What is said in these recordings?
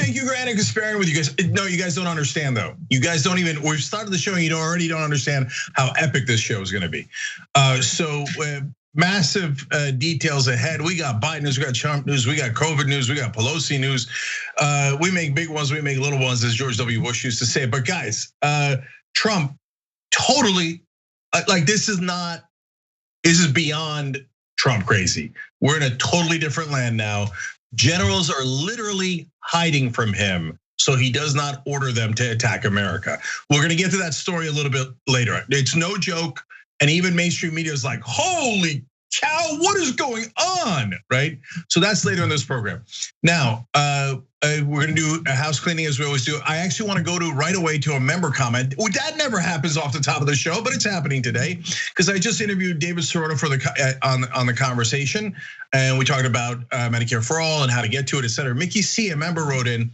Cenk Uygur and Kasparyan with you guys. No, you guys don't understand though. You guys don't even. We've started the show and you already don't understand how epic this show is going to be. So massive details ahead. We got Biden news, we got Trump news, we got COVID news, we got Pelosi news. We make big ones, we make little ones, as George W. Bush used to say. But guys, Trump totally like this is not. This is beyond Trump crazy. We're in a totally different land now. Generals are literally hiding from him so he does not order them to attack America. We're gonna get to that story a little bit later. It's no joke, and even mainstream media is like, holy cow, what is going on, right? So that's later in this program. Now, we're gonna do a house cleaning as we always do. I actually wanna go to right away to a member comment. Well, that never happens off the top of the show, but it's happening today because I just interviewed David Sirota for on the conversation, and we talked about Medicare for all and how to get to it, et cetera. Mickey C, a member, wrote in,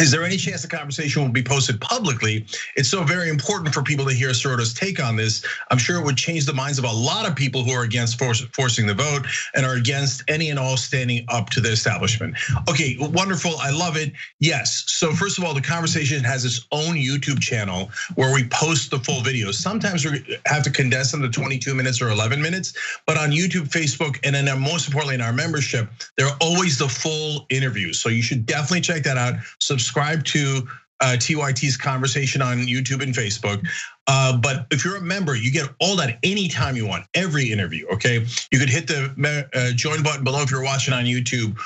is there any chance the conversation will be posted publicly? It's so very important for people to hear Sirota's take on this. I'm sure it would change the minds of a lot of people who are against forcing the vote and are against any and all standing up to the establishment. Okay, wonderful, I love it. Yes, so first of all, the conversation has its own YouTube channel where we post the full videos. Sometimes we have to condense them to 22 minutes or 11 minutes, but on YouTube, Facebook, and then most importantly in our membership, they're always the full interviews. So you should definitely check that out. Subscribe to TYT's conversation on YouTube and Facebook. But if you're a member, you get all that anytime you want, every interview, okay? You could hit the join button below if you're watching on YouTube,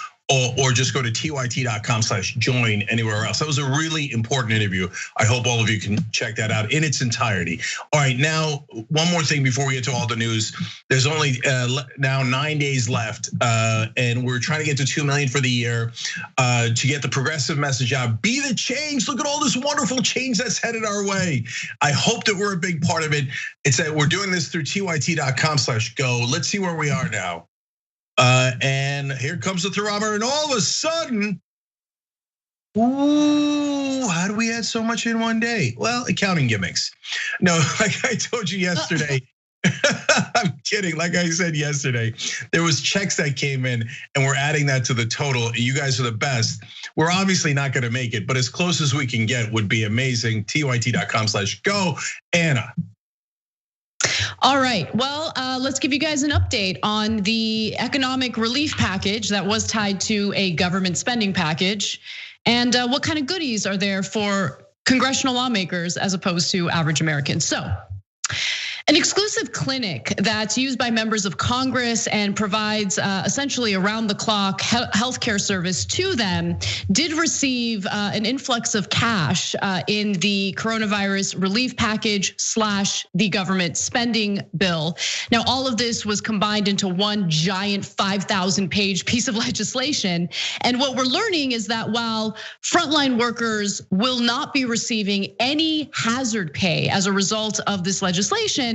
or just go to tyt.com/join anywhere else. That was a really important interview. I hope all of you can check that out in its entirety. All right, now one more thing before we get to all the news. There's only now 9 days left, and we're trying to get to 2 million for the year to get the progressive message out. Be the change. Look at all this wonderful change that's headed our way. I hope that we're a big part of it. It's that we're doing this through tyt.com/go. Let's see where we are now. And here comes the thermometer, and all of a sudden, ooh, how do we add so much in one day? Well, accounting gimmicks. No, like I told you yesterday, I'm kidding. Like I said yesterday, there was checks that came in, and we're adding that to the total. You guys are the best. We're obviously not gonna make it, but as close as we can get would be amazing. tyt.com/go. Anna. All right, well, let's give you guys an update on the economic relief package that was tied to a government spending package. And what kind of goodies are there for congressional lawmakers as opposed to average Americans? So, an exclusive clinic that's used by members of Congress and provides essentially around the clock healthcare service to them did receive an influx of cash in the coronavirus relief package / the government spending bill. Now, all of this was combined into one giant 5,000-page piece of legislation. And what we're learning is that while frontline workers will not be receiving any hazard pay as a result of this legislation,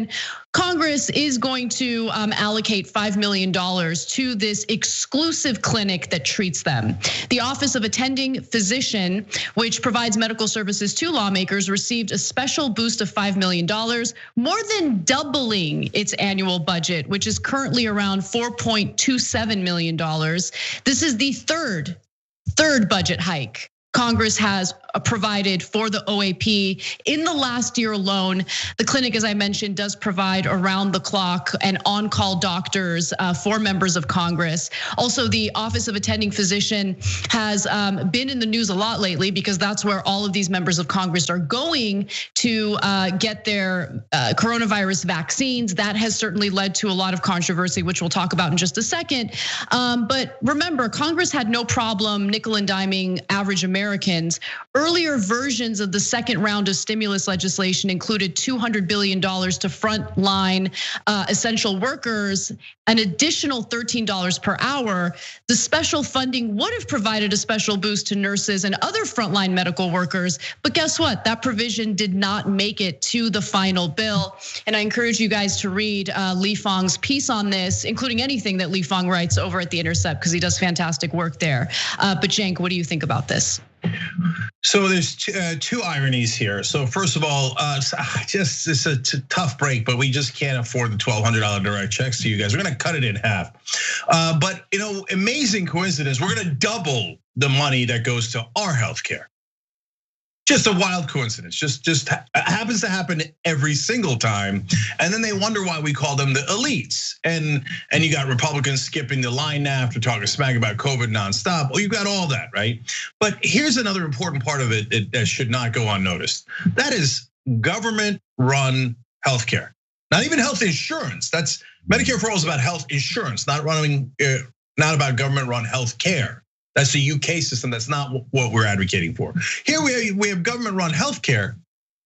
Congress is going to allocate $5 million to this exclusive clinic that treats them. The Office of Attending Physician, which provides medical services to lawmakers, received a special boost of $5 million, more than doubling its annual budget, which is currently around $4.27 million. This is the third budget hike Congress has provided for the OAP in the last year alone. The clinic, as I mentioned, does provide around the clock and on-call doctors for members of Congress. Also, the Office of Attending Physician has been in the news a lot lately because that's where all of these members of Congress are going to get their coronavirus vaccines. That has certainly led to a lot of controversy, which we'll talk about in just a second. But remember, Congress had no problem nickel and diming average Americans. Earlier versions of the second round of stimulus legislation included $200 billion to frontline essential workers, an additional $13 per hour. The special funding would have provided a special boost to nurses and other frontline medical workers, but guess what? That provision did not make it to the final bill. And I encourage you guys to read Lee Fang's piece on this, including anything that Lee Fang writes over at The Intercept, because he does fantastic work there. But Cenk, what do you think about this? So there's two ironies here. So first of all, just it's a tough break, but we just can't afford the $1,200 direct checks to you guys. We're gonna cut it in half. But amazing coincidence. We're gonna double the money that goes to our healthcare. Just a wild coincidence, just happens to happen every single time. And then they wonder why we call them the elites. And you got Republicans skipping the line now after talking smack about COVID nonstop. Well, you've got all that, right? But here's another important part of it that should not go unnoticed. That is government-run healthcare. Not even health insurance. That's Medicare for All is about health insurance, not about government-run healthcare. That's the UK system. That's not what we're advocating for. Here we have government-run healthcare,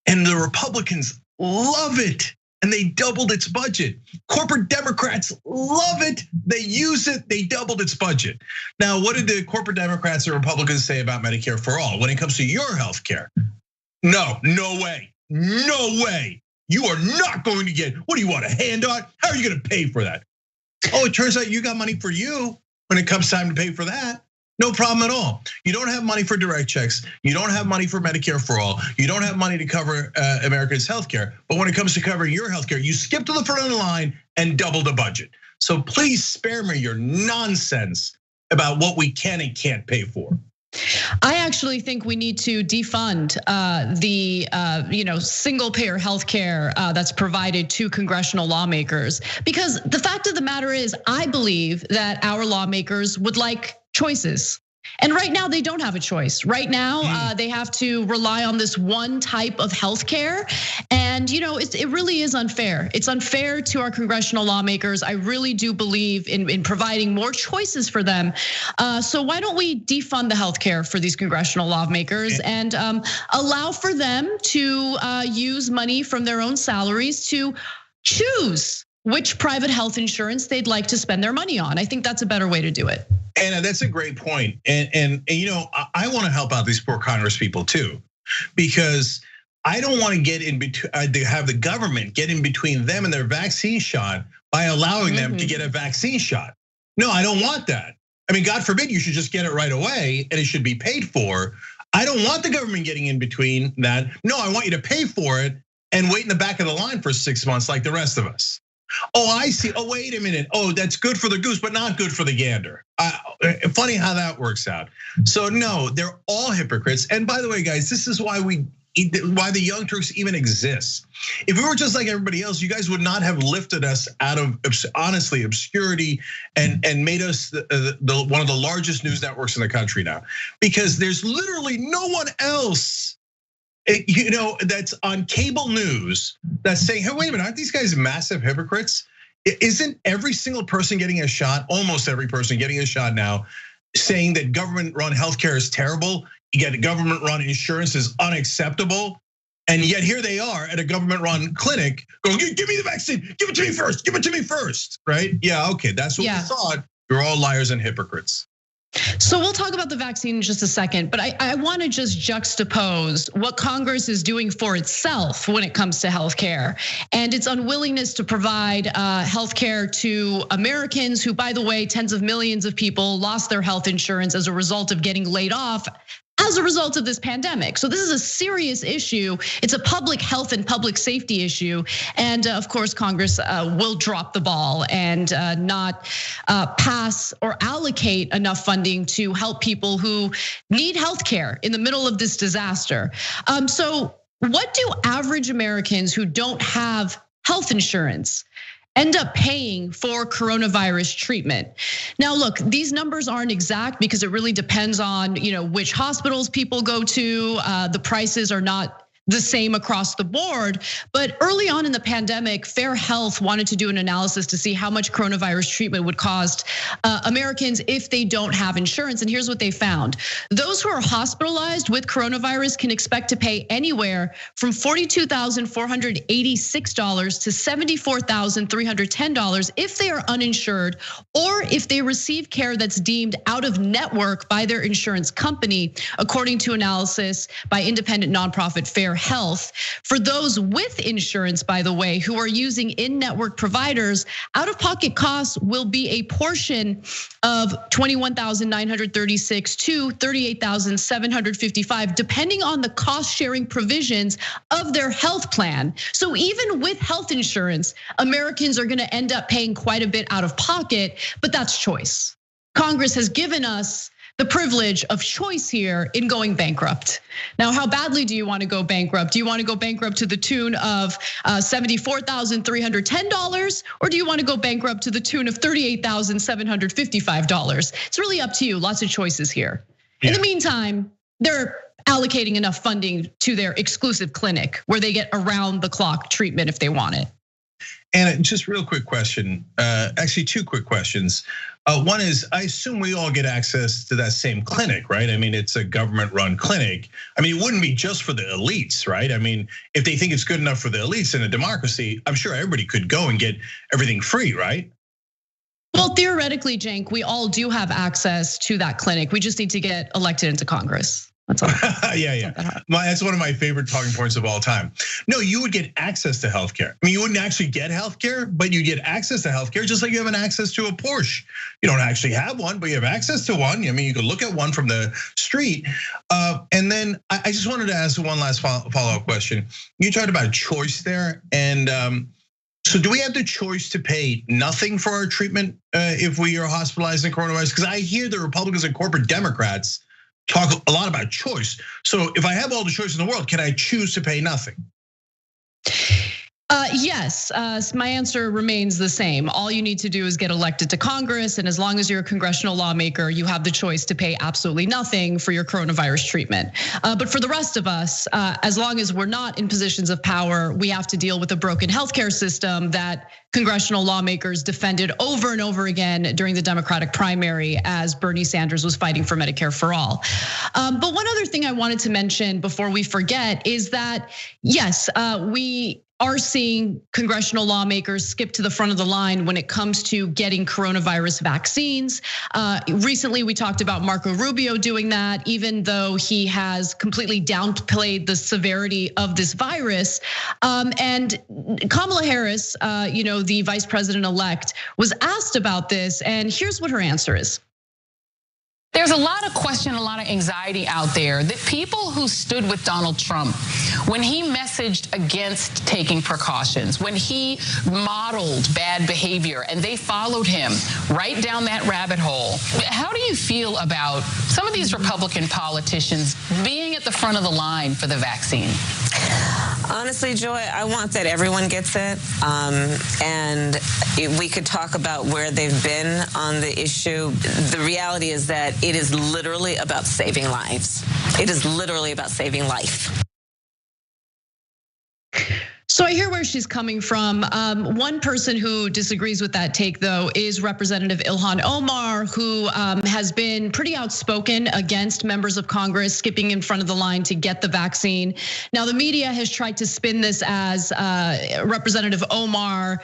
and the Republicans love it, and they doubled its budget. Corporate Democrats love it. They use it. They doubled its budget. Now, what did the corporate Democrats and Republicans say about Medicare for All when it comes to your healthcare? No way, no way. You are not going to get. What do you want, a handout? How are you going to pay for that? Oh, it turns out you got money for you when it comes time to pay for that. No problem at all. You don't have money for direct checks. You don't have money for Medicare for All. You don't have money to cover Americans' healthcare. But when it comes to covering your healthcare, you skip to the front of the line and double the budget. So please spare me your nonsense about what we can and can't pay for. I actually think we need to defund the single payer healthcare that's provided to congressional lawmakers, because the fact of the matter is, I believe that our lawmakers would like choices. And right now they don't have a choice. Right now they have to rely on this one type of healthcare, and it really is unfair. It's unfair to our congressional lawmakers. I really do believe in providing more choices for them. So why don't we defund the healthcare for these congressional lawmakers and allow for them to use money from their own salaries to choose which private health insurance they'd like to spend their money on. I think that's a better way to do it. And that's a great point. And I want to help out these poor Congress people too, because I don't want to get in between, have the government get in between them and their vaccine shot by allowing them to get a vaccine shot. No, I don't want that. I mean, God forbid you should just get it right away and it should be paid for. I don't want the government getting in between that. No, I want you to pay for it and wait in the back of the line for 6 months like the rest of us. Oh, I see. Oh, wait a minute. Oh, that's good for the goose, but not good for the gander. Funny how that works out. So no, they're all hypocrites. And by the way, guys, this is why the Young Turks even exists. If we were just like everybody else, you guys would not have lifted us out of, honestly, obscurity and made us one of the largest news networks in the country now. Because there's literally no one else that's on cable news that's saying, hey, wait a minute, aren't these guys massive hypocrites? Isn't every single person getting a shot, almost every person getting a shot now, saying that government-run healthcare is terrible, yet government-run insurance is unacceptable? And yet here they are at a government-run clinic going, give me the vaccine, give it to me first, right? Yeah, okay, that's what we thought. You're all liars and hypocrites. So we'll talk about the vaccine in just a second, but I want to just juxtapose what Congress is doing for itself when it comes to healthcare and its unwillingness to provide healthcare to Americans who, by the way, tens of millions of people lost their health insurance as a result of getting laid off as a result of this pandemic. So this is a serious issue. It's a public health and public safety issue. And of course, Congress will drop the ball and not pass or allocate enough funding to help people who need healthcare in the middle of this disaster. So what do average Americans who don't have health insurance end up paying for coronavirus treatment? Now, look, these numbers aren't exact because it really depends on which hospitals people go to. The prices are not the same across the board. But early on in the pandemic, Fair Health wanted to do an analysis to see how much coronavirus treatment would cost Americans if they don't have insurance. And here's what they found. Those who are hospitalized with coronavirus can expect to pay anywhere from $42,486 to $74,310 if they are uninsured or if they receive care that's deemed out of network by their insurance company, according to analysis by independent nonprofit Fair Health. For those with insurance, by the way, who are using in-network providers, out-of-pocket costs will be a portion of $21,936 to $38,755, depending on the cost-sharing provisions of their health plan. So even with health insurance, Americans are gonna end up paying quite a bit out of pocket, but that's choice. Congress has given us the privilege of choice here in going bankrupt. Now, how badly do you want to go bankrupt? Do you want to go bankrupt to the tune of $74,310, or do you want to go bankrupt to the tune of $38,755? It's really up to you. Lots of choices here. In the meantime, they're allocating enough funding to their exclusive clinic where they get around the clock treatment if they want it. And just real quick question, actually 2 quick questions. One is, I assume we all get access to that same clinic, right? I mean, it's a government-run clinic. I mean, it wouldn't be just for the elites, right? I mean, if they think it's good enough for the elites in a democracy, I'm sure everybody could go and get everything free, right? Well, theoretically, Cenk, we all do have access to that clinic. We just need to get elected into Congress. That's all. Yeah. That's one of my favorite talking points of all time. No, you would get access to healthcare. I mean, you wouldn't actually get healthcare, but you get access to healthcare just like you have an access to a Porsche. You don't actually have one, but you have access to one. I mean, you could look at one from the street. And then I just wanted to ask one last follow-up question. You talked about choice there, and so do we have the choice to pay nothing for our treatment if we are hospitalized in coronavirus? Because I hear the Republicans and corporate Democrats talk a lot about choice. So if I have all the choice in the world, can I choose to pay nothing? Yes, my answer remains the same. All you need to do is get elected to Congress, and as long as you're a congressional lawmaker, you have the choice to pay absolutely nothing for your coronavirus treatment. But for the rest of us, as long as we're not in positions of power, we have to deal with a broken healthcare system that congressional lawmakers defended over and over again during the Democratic primary as Bernie Sanders was fighting for Medicare for all. But one other thing I wanted to mention before we forget is that, yes, we are seeing congressional lawmakers skip to the front of the line when it comes to getting coronavirus vaccines. Recently, we talked about Marco Rubio doing that, even though he has completely downplayed the severity of this virus. And Kamala Harris, the vice president-elect, was asked about this, and here's what her answer is. There's a lot of question, a lot of anxiety out there that people who stood with Donald Trump when he messaged against taking precautions, when he modeled bad behavior and they followed him right down that rabbit hole. How do you feel about some of these Republican politicians being at the front of the line for the vaccine? Honestly, Joy, I want that everyone gets it. And we could talk about where they've been on the issue. The reality is that it is literally about saving lives. It is literally about saving life. So I hear where she's coming from. One person who disagrees with that take, though, is Representative Ilhan Omar, who has been pretty outspoken against members of Congress skipping in front of the line to get the vaccine. Now, the media has tried to spin this as Representative Omar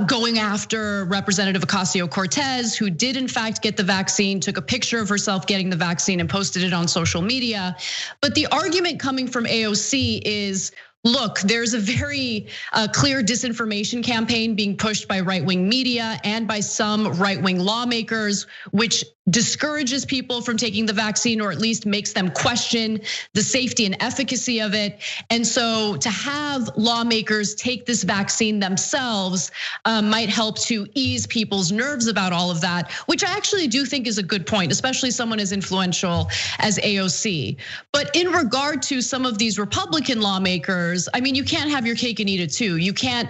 going after Representative Ocasio-Cortez, who did in fact get the vaccine, took a picture of herself getting the vaccine and posted it on social media. But the argument coming from AOC is, look, there's a very clear disinformation campaign being pushed by right-wing media and by some right-wing lawmakers, which discourages people from taking the vaccine, or at least makes them question the safety and efficacy of it. And so to have lawmakers take this vaccine themselves might help to ease people's nerves about all of that, which I actually do think is a good point, especially someone as influential as AOC. But in regard to some of these Republican lawmakers, I mean, you can't have your cake and eat it too. You can't,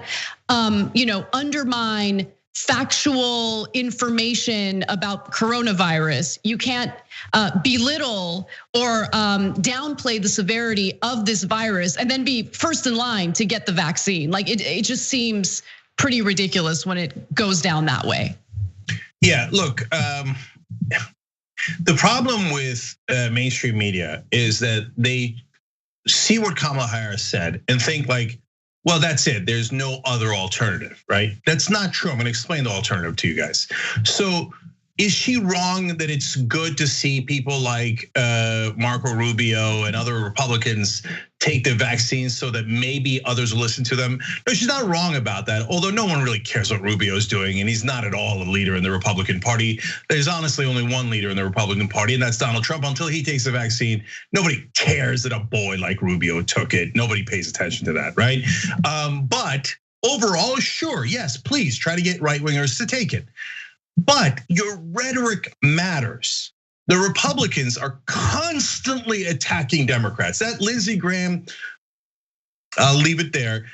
undermine factual information about coronavirus. You can't belittle or downplay the severity of this virus and then be first in line to get the vaccine. Like it just seems pretty ridiculous when it goes down that way. Yeah, look, the problem with mainstream media is that they see what Kamala Harris said and think like, well, that's it. There's no other alternative, right? That's not true. I'm gonna explain the alternative to you guys. So is she wrong that it's good to see people like Marco Rubio and other Republicans take the vaccine so that maybe others will listen to them? No, she's not wrong about that, although no one really cares what Rubio's doing, and he's not at all a leader in the Republican Party. There's honestly only one leader in the Republican Party, and that's Donald Trump. Until he takes the vaccine, nobody cares that a boy like Rubio took it. Nobody pays attention to that, right? But overall, sure, yes, please try to get right-wingers to take it. But your rhetoric matters. the Republicans are constantly attacking Democrats. That Lindsey Graham, I'll leave it there,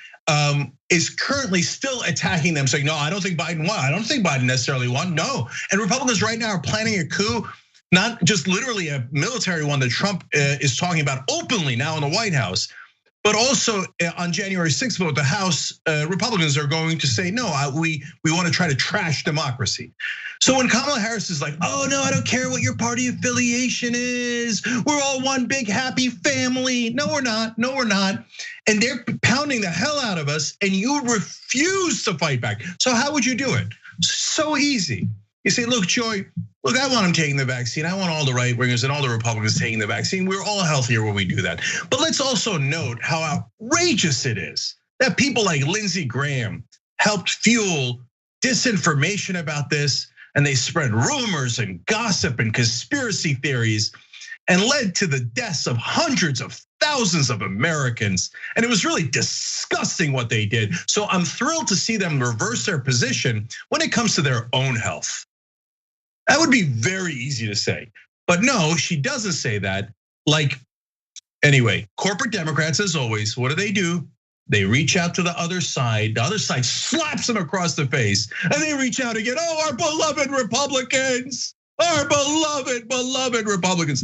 is currently still attacking them, saying, no, I don't think Biden won. I don't think Biden necessarily won, no. And Republicans right now are planning a coup, not just literally a military one that Trump is talking about openly now in the White House, but also on January 6th vote, the House Republicans are going to say, no, we want to try to trash democracy. So when Kamala Harris is like, oh no, I don't care what your party affiliation is. We're all one big happy family. No, we're not, no, we're not. And they're pounding the hell out of us and you refuse to fight back. So how would you do it? So easy. You say, look, Joy, look, I want them taking the vaccine. I want all the right wingers and all the Republicans taking the vaccine. We're all healthier when we do that. But let's also note how outrageous it is that people like Lindsey Graham helped fuel disinformation about this, and they spread rumors and gossip and conspiracy theories and led to the deaths of hundreds of thousands of Americans. And it was really disgusting what they did. So I'm thrilled to see them reverse their position when it comes to their own health. That would be very easy to say. But no, she doesn't say that. Anyway, corporate Democrats, as always, what do? They reach out to the other side slaps them across the face, and they reach out again, oh, our beloved Republicans, our beloved Republicans.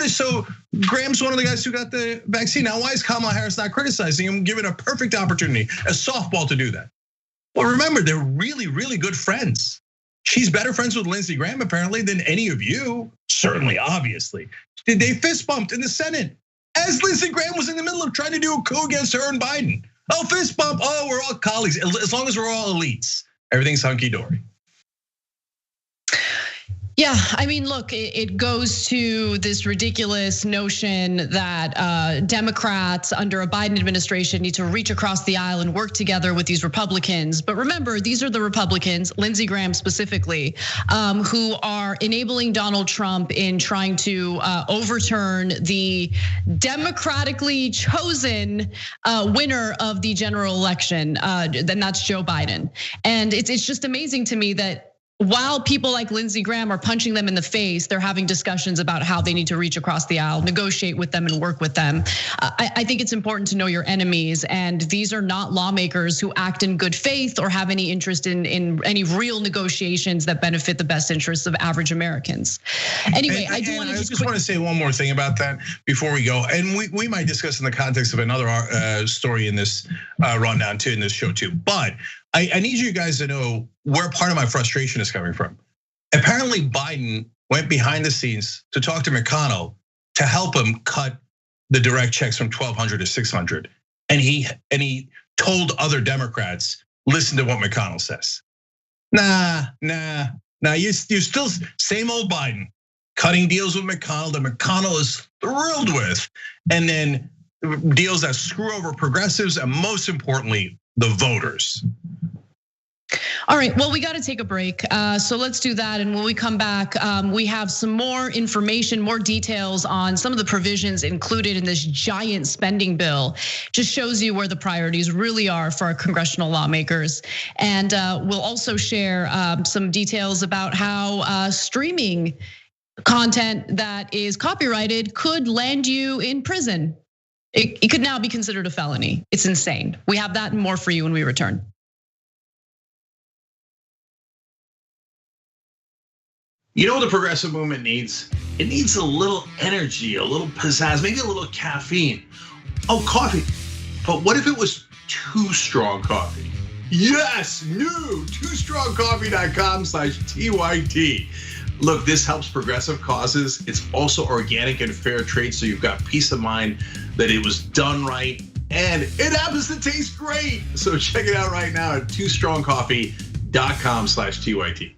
So Graham's one of the guys who got the vaccine. Now, why is Kamala Harris not criticizing him, given a perfect opportunity, a softball to do that? Well, remember, they're really, really good friends. She's better friends with Lindsey Graham, apparently, than any of you, certainly, obviously. They fist bumped in the Senate as Lindsey Graham was in the middle of trying to do a coup against her and Biden. Oh, fist bump, oh, we're all colleagues. As long as we're all elites, everything's hunky-dory. Yeah, I mean, look, it goes to this ridiculous notion that Democrats under a Biden administration need to reach across the aisle and work together with these Republicans. But remember, these are the Republicans, Lindsey Graham specifically, who are enabling Donald Trump in trying to overturn the democratically chosen winner of the general election, and that's Joe Biden. And it's just amazing to me that while people like Lindsey Graham are punching them in the face, they're having discussions about how they need to reach across the aisle, negotiate with them and work with them. I think it's important to know your enemies, and these are not lawmakers who act in good faith or have any interest in any real negotiations that benefit the best interests of average Americans. Anyway, I just want to say one more thing about that before we go, and we might discuss in the context of another story in this rundown too, in this show too. But I need you guys to know where part of my frustration is coming from. Apparently, Biden went behind the scenes to talk to McConnell to help him cut the direct checks from $1,200 to $600, and he told other Democrats, listen to what McConnell says. Nah, you still same old Biden, cutting deals with McConnell that McConnell is thrilled with, and then deals that screw over progressives and most importantly, the voters. All right, well, we got to take a break. So let's do that. And when we come back, we have some more information, more details on some of the provisions included in this giant spending bill. Just shows you where the priorities really are for our congressional lawmakers. And we'll also share some details about how streaming content that is copyrighted could land you in prison. It could now be considered a felony. It's insane. We have that and more for you when we return. You know what the progressive movement needs? It needs a little energy, a little pizzazz, maybe a little caffeine. Oh, coffee. But what if it was Too Strong Coffee? Yes, new TooStrongCoffee.com/TYT. Look, this helps progressive causes. It's also organic and fair trade, so you've got peace of mind that it was done right, and it happens to taste great. So check it out right now at TooStrongCoffee.com/TYT.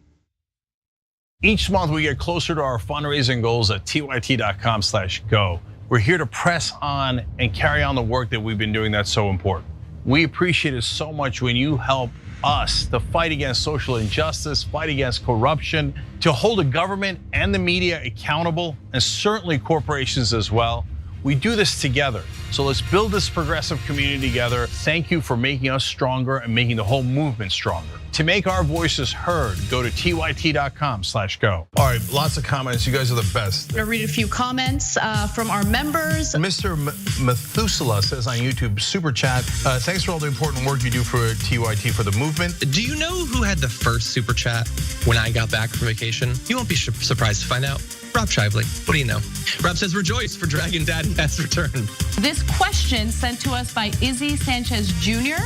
Each month we get closer to our fundraising goals at TYT.com/go. We're here to press on and carry on the work that we've been doing that's so important. We appreciate it so much when you help us to fight against social injustice, fight against corruption, to hold the government and the media accountable, and certainly corporations as well. We do this together. So let's build this progressive community together. Thank you for making us stronger and making the whole movement stronger. To make our voices heard, go to tyt.com/go. All right, lots of comments. You guys are the best. I'm gonna read a few comments from our members. Mr. Methuselah says on YouTube, super chat, thanks for all the important work you do for TYT for the movement. Do you know who had the first super chat when I got back from vacation? You won't be surprised to find out. Rob Shively. What do you know? Rob says, rejoice, for Dragon Daddy has returned. This question sent to us by Izzy Sanchez Jr.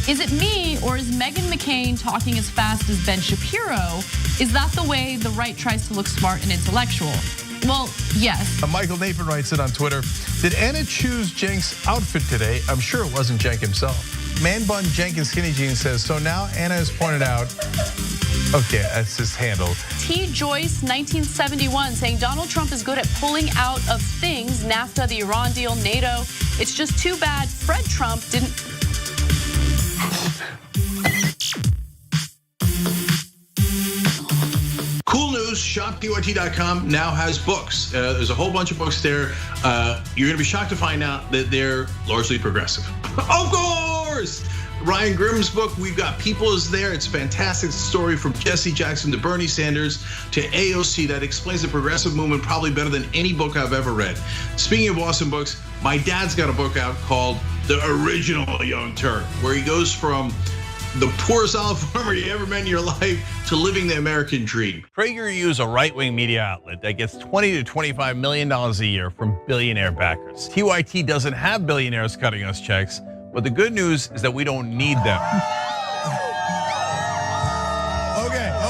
Is it me, or is Meghan McCain talking as fast as Ben Shapiro? Is that the way the right tries to look smart and intellectual? Well, yes. Michael Nathan writes it on Twitter. Did Anna choose Cenk's outfit today? I'm sure it wasn't Cenk himself. Man Bun Jenkins Skinny Jeans says, so now Anna has pointed out, okay, that's his handle. T. Joyce, 1971, saying Donald Trump is good at pulling out of things, NAFTA, the Iran deal, NATO. It's just too bad Fred Trump didn't. Cool news, shoptyt.com now has books. There's a whole bunch of books there. You're gonna be shocked to find out that they're largely progressive. Of course! Ryan Grimm's book, We've Got People, is there. It's a fantastic story from Jesse Jackson to Bernie Sanders to AOC that explains the progressive movement probably better than any book I've ever read. Speaking of awesome books, my dad's got a book out called The Original Young Turk, where he goes from the poorest olive farmer you ever met in your life to living the American dream. PragerU is a right-wing media outlet that gets $20 to $25 million a year from billionaire backers. TYT doesn't have billionaires cutting us checks, but the good news is that we don't need them. Okay.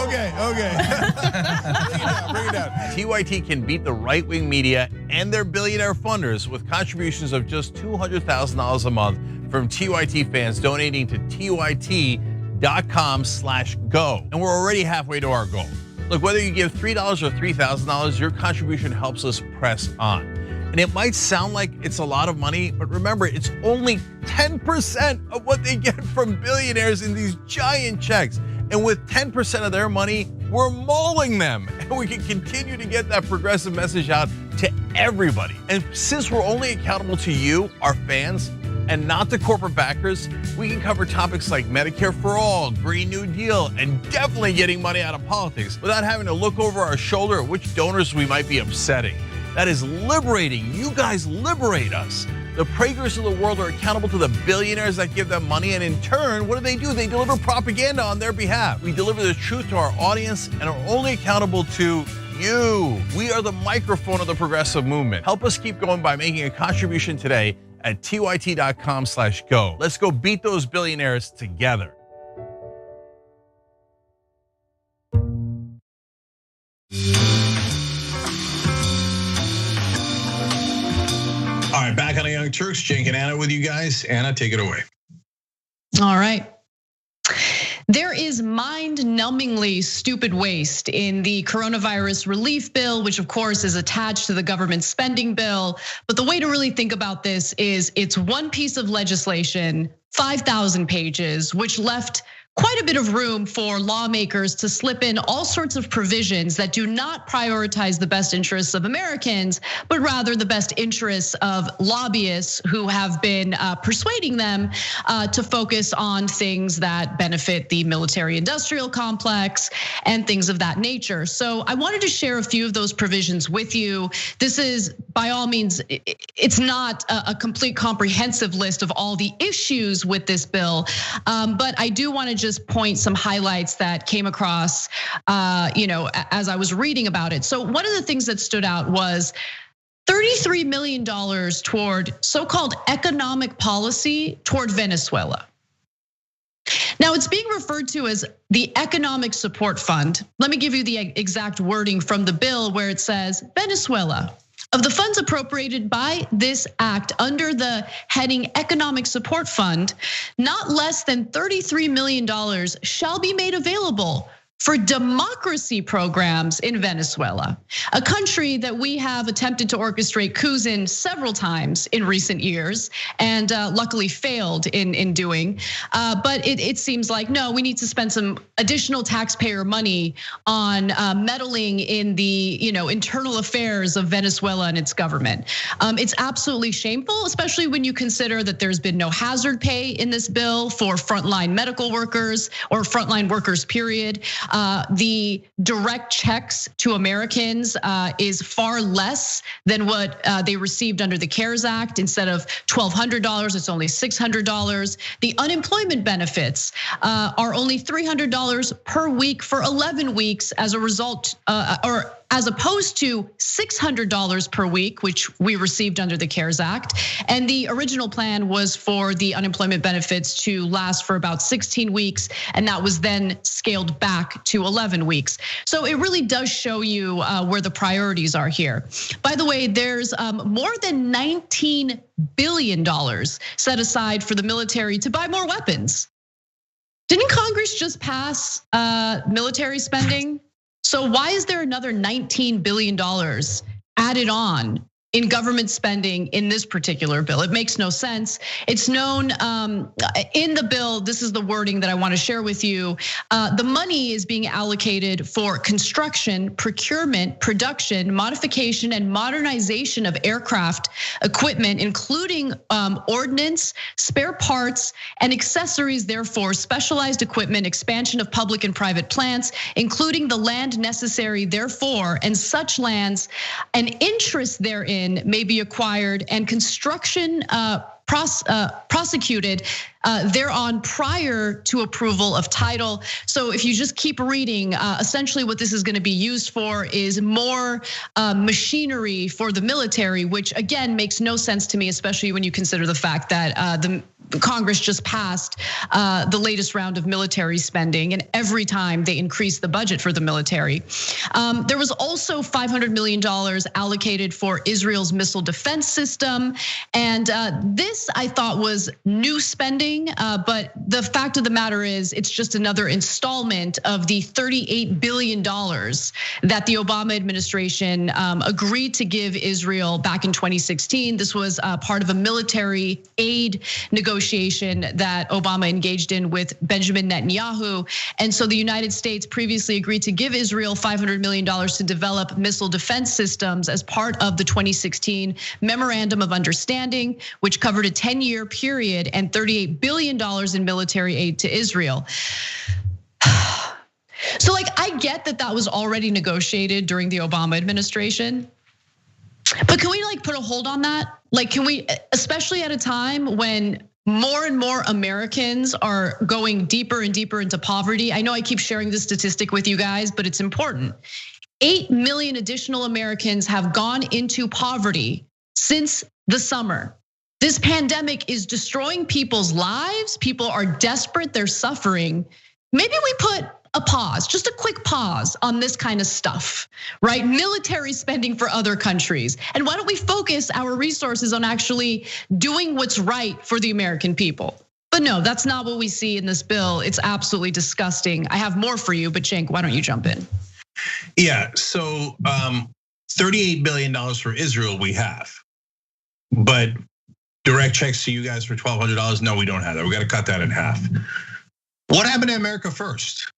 Bring it down. TYT can beat the right-wing media and their billionaire funders with contributions of just $200,000 a month from TYT fans donating to tyt.com/go. And we're already halfway to our goal. Look, whether you give $3 or $3,000, your contribution helps us press on. And it might sound like it's a lot of money, but remember, it's only 10% of what they get from billionaires in these giant checks. And with 10% of their money, we're mauling them. And we can continue to get that progressive message out to everybody. And since we're only accountable to you, our fans, and not the corporate backers, we can cover topics like Medicare for all, Green New Deal, and definitely getting money out of politics without having to look over our shoulder at which donors we might be upsetting. That is liberating. You guys liberate us. The Pragers of the world are accountable to the billionaires that give them money, and in turn, what do? They deliver propaganda on their behalf. We deliver the truth to our audience and are only accountable to you. We are the microphone of the progressive movement. Help us keep going by making a contribution today at tyt.com/go. Let's go beat those billionaires together. All right, back on the Young Turks, Cenk and Anna with you guys. Anna, take it away. All right. There is mind-numbingly stupid waste in the coronavirus relief bill, which of course is attached to the government spending bill. But the way to really think about this is it's one piece of legislation, 5,000 pages, which left quite a bit of room for lawmakers to slip in all sorts of provisions that do not prioritize the best interests of Americans, but rather the best interests of lobbyists who have been persuading them to focus on things that benefit the military-industrial complex and things of that nature. So I wanted to share a few of those provisions with you. This is, by all means, it's not a complete comprehensive list of all the issues with this bill, but I do want to just point some highlights that came across, as I was reading about it. So one of the things that stood out was $33 million toward so-called economic policy toward Venezuela. Now it's being referred to as the Economic Support Fund. Let me give you the exact wording from the bill where it says, Venezuela. Of the funds appropriated by this act under the heading Economic Support Fund, not less than $33 million shall be made available for democracy programs in Venezuela, a country that we have attempted to orchestrate coups in several times in recent years, and luckily failed in doing. But it seems like, no, we need to spend some additional taxpayer money on meddling in the internal affairs of Venezuela and its government. It's absolutely shameful, especially when you consider that there's been no hazard pay in this bill for frontline medical workers or frontline workers, period. The direct checks to Americans is far less than what they received under the CARES Act. Instead of $1,200, it's only $600. The unemployment benefits are only $300 per week for 11 weeks as a result, or as opposed to $600 per week, which we received under the CARES Act. And the original plan was for the unemployment benefits to last for about 16 weeks, and that was then scaled back to 11 weeks. So it really does show you where the priorities are here. By the way, there's more than $19 billion set aside for the military to buy more weapons. Didn't Congress just pass military spending? So why is there another $19 billion added on in government spending in this particular bill? It makes no sense. It's known in the bill, this is the wording that I want to share with you. The money is being allocated for construction, procurement, production, modification, and modernization of aircraft equipment, including ordnance, spare parts, and accessories, therefore, specialized equipment, expansion of public and private plants, including the land necessary, therefore, and such lands, and interest therein may be acquired, and construction prosecuted thereon prior to approval of title. So if you just keep reading, essentially what this is going to be used for is more machinery for the military, which again makes no sense to me, especially when you consider the fact that the Congress just passed the latest round of military spending, and every time they increase the budget for the military. There was also $500 million allocated for Israel's missile defense system, and this I thought was new spending, but the fact of the matter is it's just another installment of the $38 billion that the Obama administration agreed to give Israel back in 2016. This was part of a military aid negotiation that Obama engaged in with Benjamin Netanyahu. And so the United States previously agreed to give Israel $500 million to develop missile defense systems as part of the 2016 Memorandum of Understanding, which covered a 10-year period and $38 billion in military aid to Israel. So I get that was already negotiated during the Obama administration, but can we put a hold on that? Can we, especially at a time when more and more Americans are going deeper and deeper into poverty? I know I keep sharing this statistic with you guys, but it's important. 8 million additional Americans have gone into poverty since the summer. This pandemic is destroying people's lives. People are desperate, they're suffering. Maybe we put a pause, just a quick pause on this kind of stuff, right? Military spending for other countries. And why don't we focus our resources on actually doing what's right for the American people? But no, that's not what we see in this bill. It's absolutely disgusting. I have more for you, but Cenk, why don't you jump in? Yeah, so $38 billion for Israel we have, but direct checks to you guys for $1,200, no, we don't have that. We got to cut that in half. What happened to America First?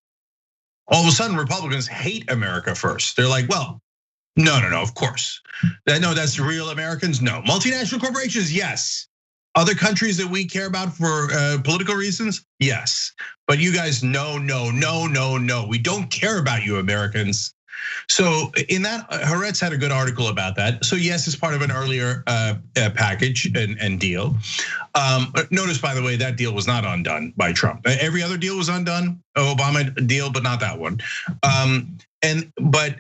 All of a sudden, Republicans hate America First. They're like, well, no, of course. No, that's real Americans, no. Multinational corporations, yes. Other countries that we care about for political reasons, yes. But you guys, no. We don't care about you Americans. So in that, Haaretz had a good article about that. So yes, it's part of an earlier package and deal. Notice, by the way, that deal was not undone by Trump. Every other deal was undone, Obama deal, but not that one. But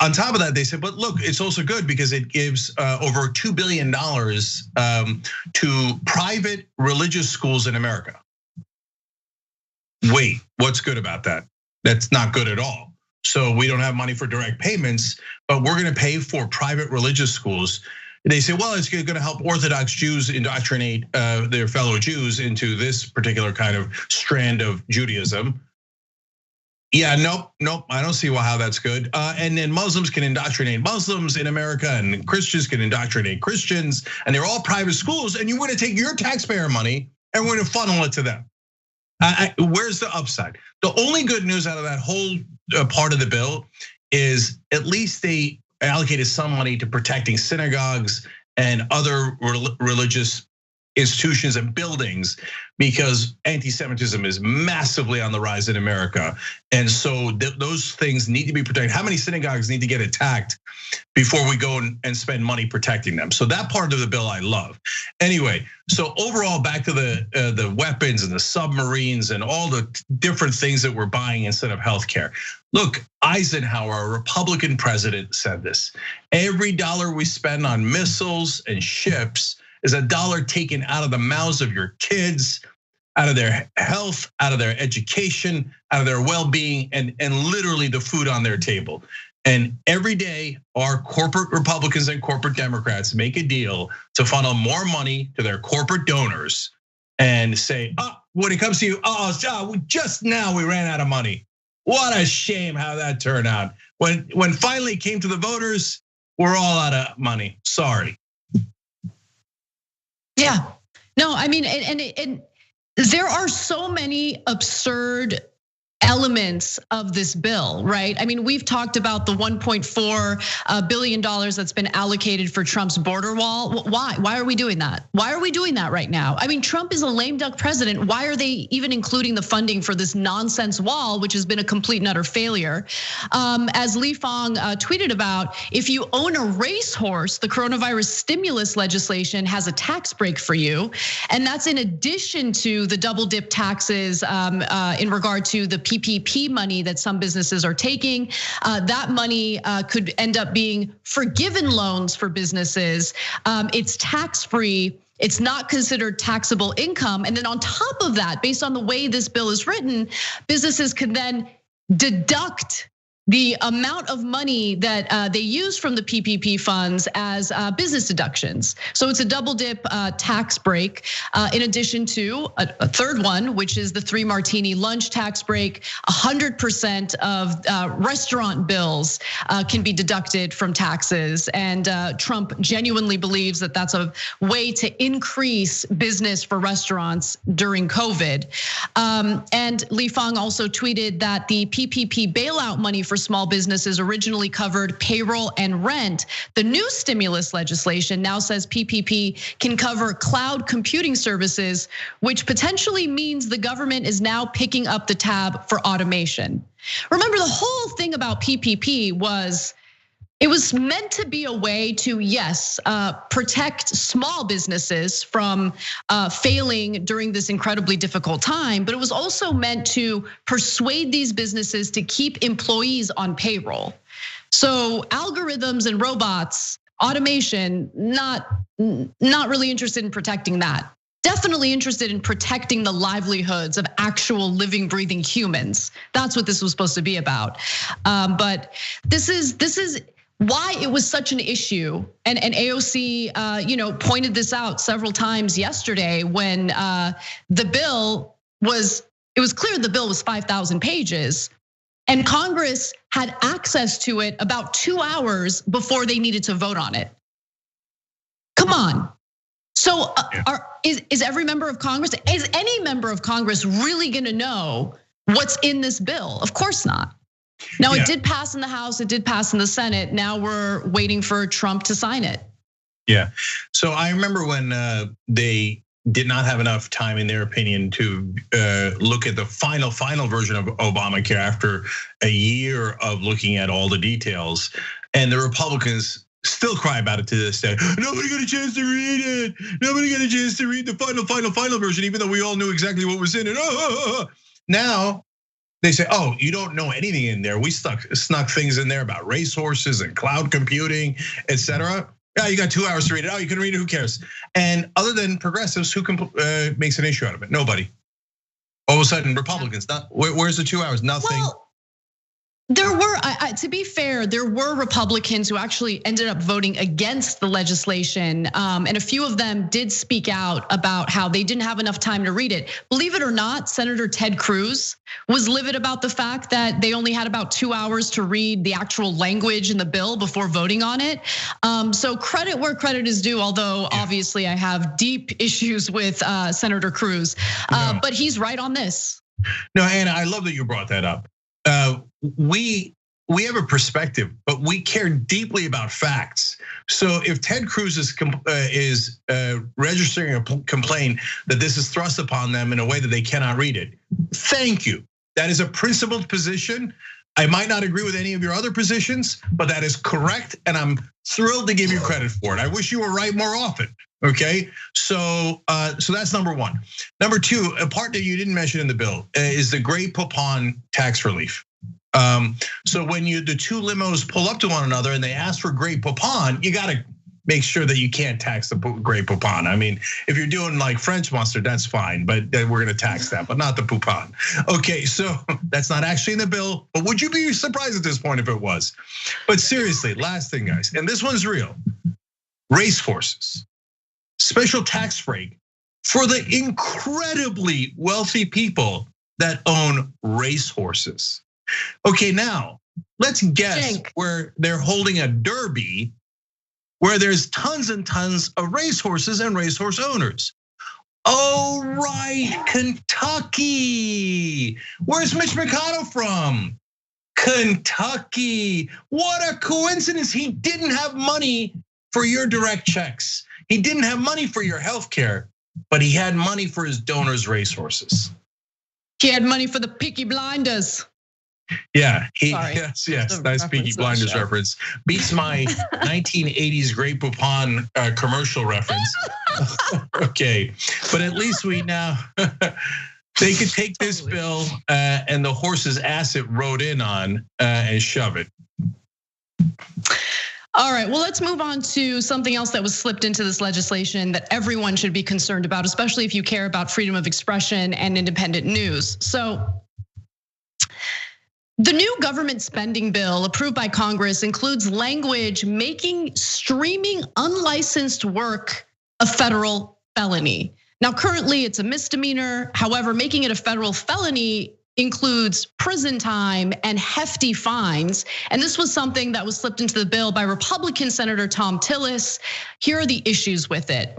on top of that, they said, but look, it's also good because it gives over $2 billion to private religious schools in America. Wait, what's good about that? That's not good at all. So we don't have money for direct payments, but we're gonna pay for private religious schools. They say, well, it's gonna help Orthodox Jews indoctrinate their fellow Jews into this particular kind of strand of Judaism. Yeah, nope. I don't see how that's good. And then Muslims can indoctrinate Muslims in America, and Christians can indoctrinate Christians, and they're all private schools. And you want to take your taxpayer money and we're going to funnel it to them. Where's the upside? The only good news out of that whole part of the bill is at least they allocated some money to protecting synagogues and other religious institutions and buildings, because anti-Semitism is massively on the rise in America. And so those things need to be protected. How many synagogues need to get attacked before we go and spend money protecting them? So that part of the bill I love. Anyway, so overall, back to the weapons and the submarines and all the different things that we're buying instead of healthcare. Look, Eisenhower, a Republican president, said this: every dollar we spend on missiles and ships is a dollar taken out of the mouths of your kids, out of their health, out of their education, out of their well-being, and literally the food on their table. And every day, our corporate Republicans and corporate Democrats make a deal to funnel more money to their corporate donors and say, when it comes to you, just now we ran out of money. What a shame how that turned out. When finally it came to the voters, we're all out of money. Sorry. Yeah, no, I mean, and there are so many absurd elements of this bill, right? I mean, we've talked about the $1.4 billion that's been allocated for Trump's border wall. Why? Why are we doing that? Why are we doing that right now? I mean, Trump is a lame duck president. Why are they even including the funding for this nonsense wall, which has been a complete and utter failure? As Li Fang tweeted about, if you own a racehorse, the coronavirus stimulus legislation has a tax break for you. And that's in addition to the double dip taxes in regard to the PPP money that some businesses are taking. That money could end up being forgiven loans for businesses. It's tax-free. It's not considered taxable income. And then on top of that, based on the way this bill is written, businesses can then deduct the amount of money that they use from the PPP funds as business deductions. So it's a double dip tax break, in addition to a third one, which is the 3 martini lunch tax break. 100% of restaurant bills can be deducted from taxes. And Trump genuinely believes that that's a way to increase business for restaurants during COVID. And Li Fang also tweeted that the PPP bailout money for small businesses originally covered payroll and rent. The new stimulus legislation now says PPP can cover cloud computing services, which potentially means the government is now picking up the tab for automation. Remember, the whole thing about PPP was it was meant to be a way to, yes, protect small businesses from failing during this incredibly difficult time, but it was also meant to persuade these businesses to keep employees on payroll. So algorithms and robots, automation, not really interested in protecting that. Definitely interested in protecting the livelihoods of actual living, breathing humans. That's what this was supposed to be about. But this is why it was such an issue, and AOC, pointed this out several times yesterday when the bill was. It was clear the bill was 5,000 pages, and Congress had access to it about 2 hours before they needed to vote on it. Come on. So, is every member of Congress, is any member of Congress really going to know what's in this bill? Of course not. Now, it did pass in the House, it did pass in the Senate. Now we're waiting for Trump to sign it. Yeah, so I remember when they did not have enough time, in their opinion, to look at the final version of Obamacare after a year of looking at all the details. And the Republicans still cry about it to this day. Nobody got a chance to read it. Nobody got a chance to read the final version, even though we all knew exactly what was in it. Now, they say, you don't know anything in there. We snuck things in there about racehorses and cloud computing, et cetera. Yeah, you got 2 hours to read it. You can read it, who cares? And other than progressives, who makes an issue out of it? Nobody. All of a sudden, Republicans, where's the 2 hours? Nothing. There were, to be fair, there were Republicans who actually ended up voting against the legislation. And a few of them did speak out about how they didn't have enough time to read it. Believe it or not, Senator Ted Cruz was livid about the fact that they only had about 2 hours to read the actual language in the bill before voting on it. So credit where credit is due, although obviously I have deep issues with Senator Cruz, but he's right on this. No, Anna, I love that you brought that up. We have a perspective, but we care deeply about facts. So if Ted Cruz is registering a complaint that this is thrust upon them in a way that they cannot read it, thank you. That is a principled position. I might not agree with any of your other positions, but that is correct, and I'm thrilled to give you credit for it. I wish you were right more often. Okay, so that's number one. Number two, a part that you didn't mention in the bill is the Grey Poupon tax relief. So when the two limos pull up to one another and they ask for Grey Poupon, you got to make sure that you can't tax the Grey Poupon. I mean, if you're doing like French mustard, that's fine, but then we're going to tax that, but not the Poupon. Okay, so that's not actually in the bill, but would you be surprised at this point if it was? But seriously, last thing, guys, and this one's real: racehorses. Special tax break for the incredibly wealthy people that own racehorses. Okay, now let's guess where they're holding a derby where there's tons and tons of racehorses and racehorse owners. Oh, right, Kentucky. Where's Mitch McConnell from? Kentucky. What a coincidence. He didn't have money for your direct checks. He didn't have money for your health care, but he had money for his donors' racehorses. He had money for the Peaky Blinders. Yeah, yes, nice Peaky Blinders reference. Beats my 1980s Grey Poupon commercial reference. Okay, but at least we now, they could take this bill and the horse's ass it rode in on and shove it. All right, well, let's move on to something else that was slipped into this legislation that everyone should be concerned about, especially if you care about freedom of expression and independent news. So the new government spending bill approved by Congress includes language making streaming unlicensed work a federal felony. Now, currently it's a misdemeanor. However, making it a federal felony includes prison time and hefty fines. And this was something that was slipped into the bill by Republican Senator Thom Tillis. Here are the issues with it.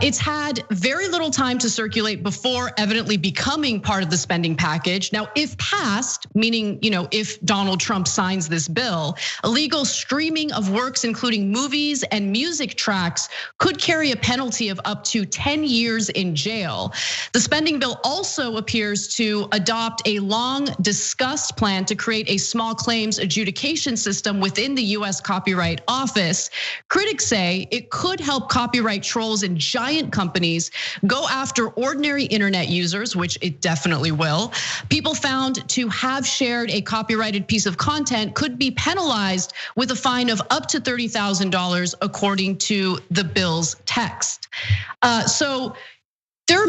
It's had very little time to circulate before evidently becoming part of the spending package. Now, if passed, meaning if Donald Trump signs this bill, illegal streaming of works, including movies and music tracks, could carry a penalty of up to 10 years in jail. The spending bill also appears to adopt a long discussed plan to create a small claims adjudication system within the US Copyright Office. Critics say it could help copyright trolls and giant companies go after ordinary internet users, which it definitely will. People found to have shared a copyrighted piece of content could be penalized with a fine of up to $30,000 according to the bill's text. So there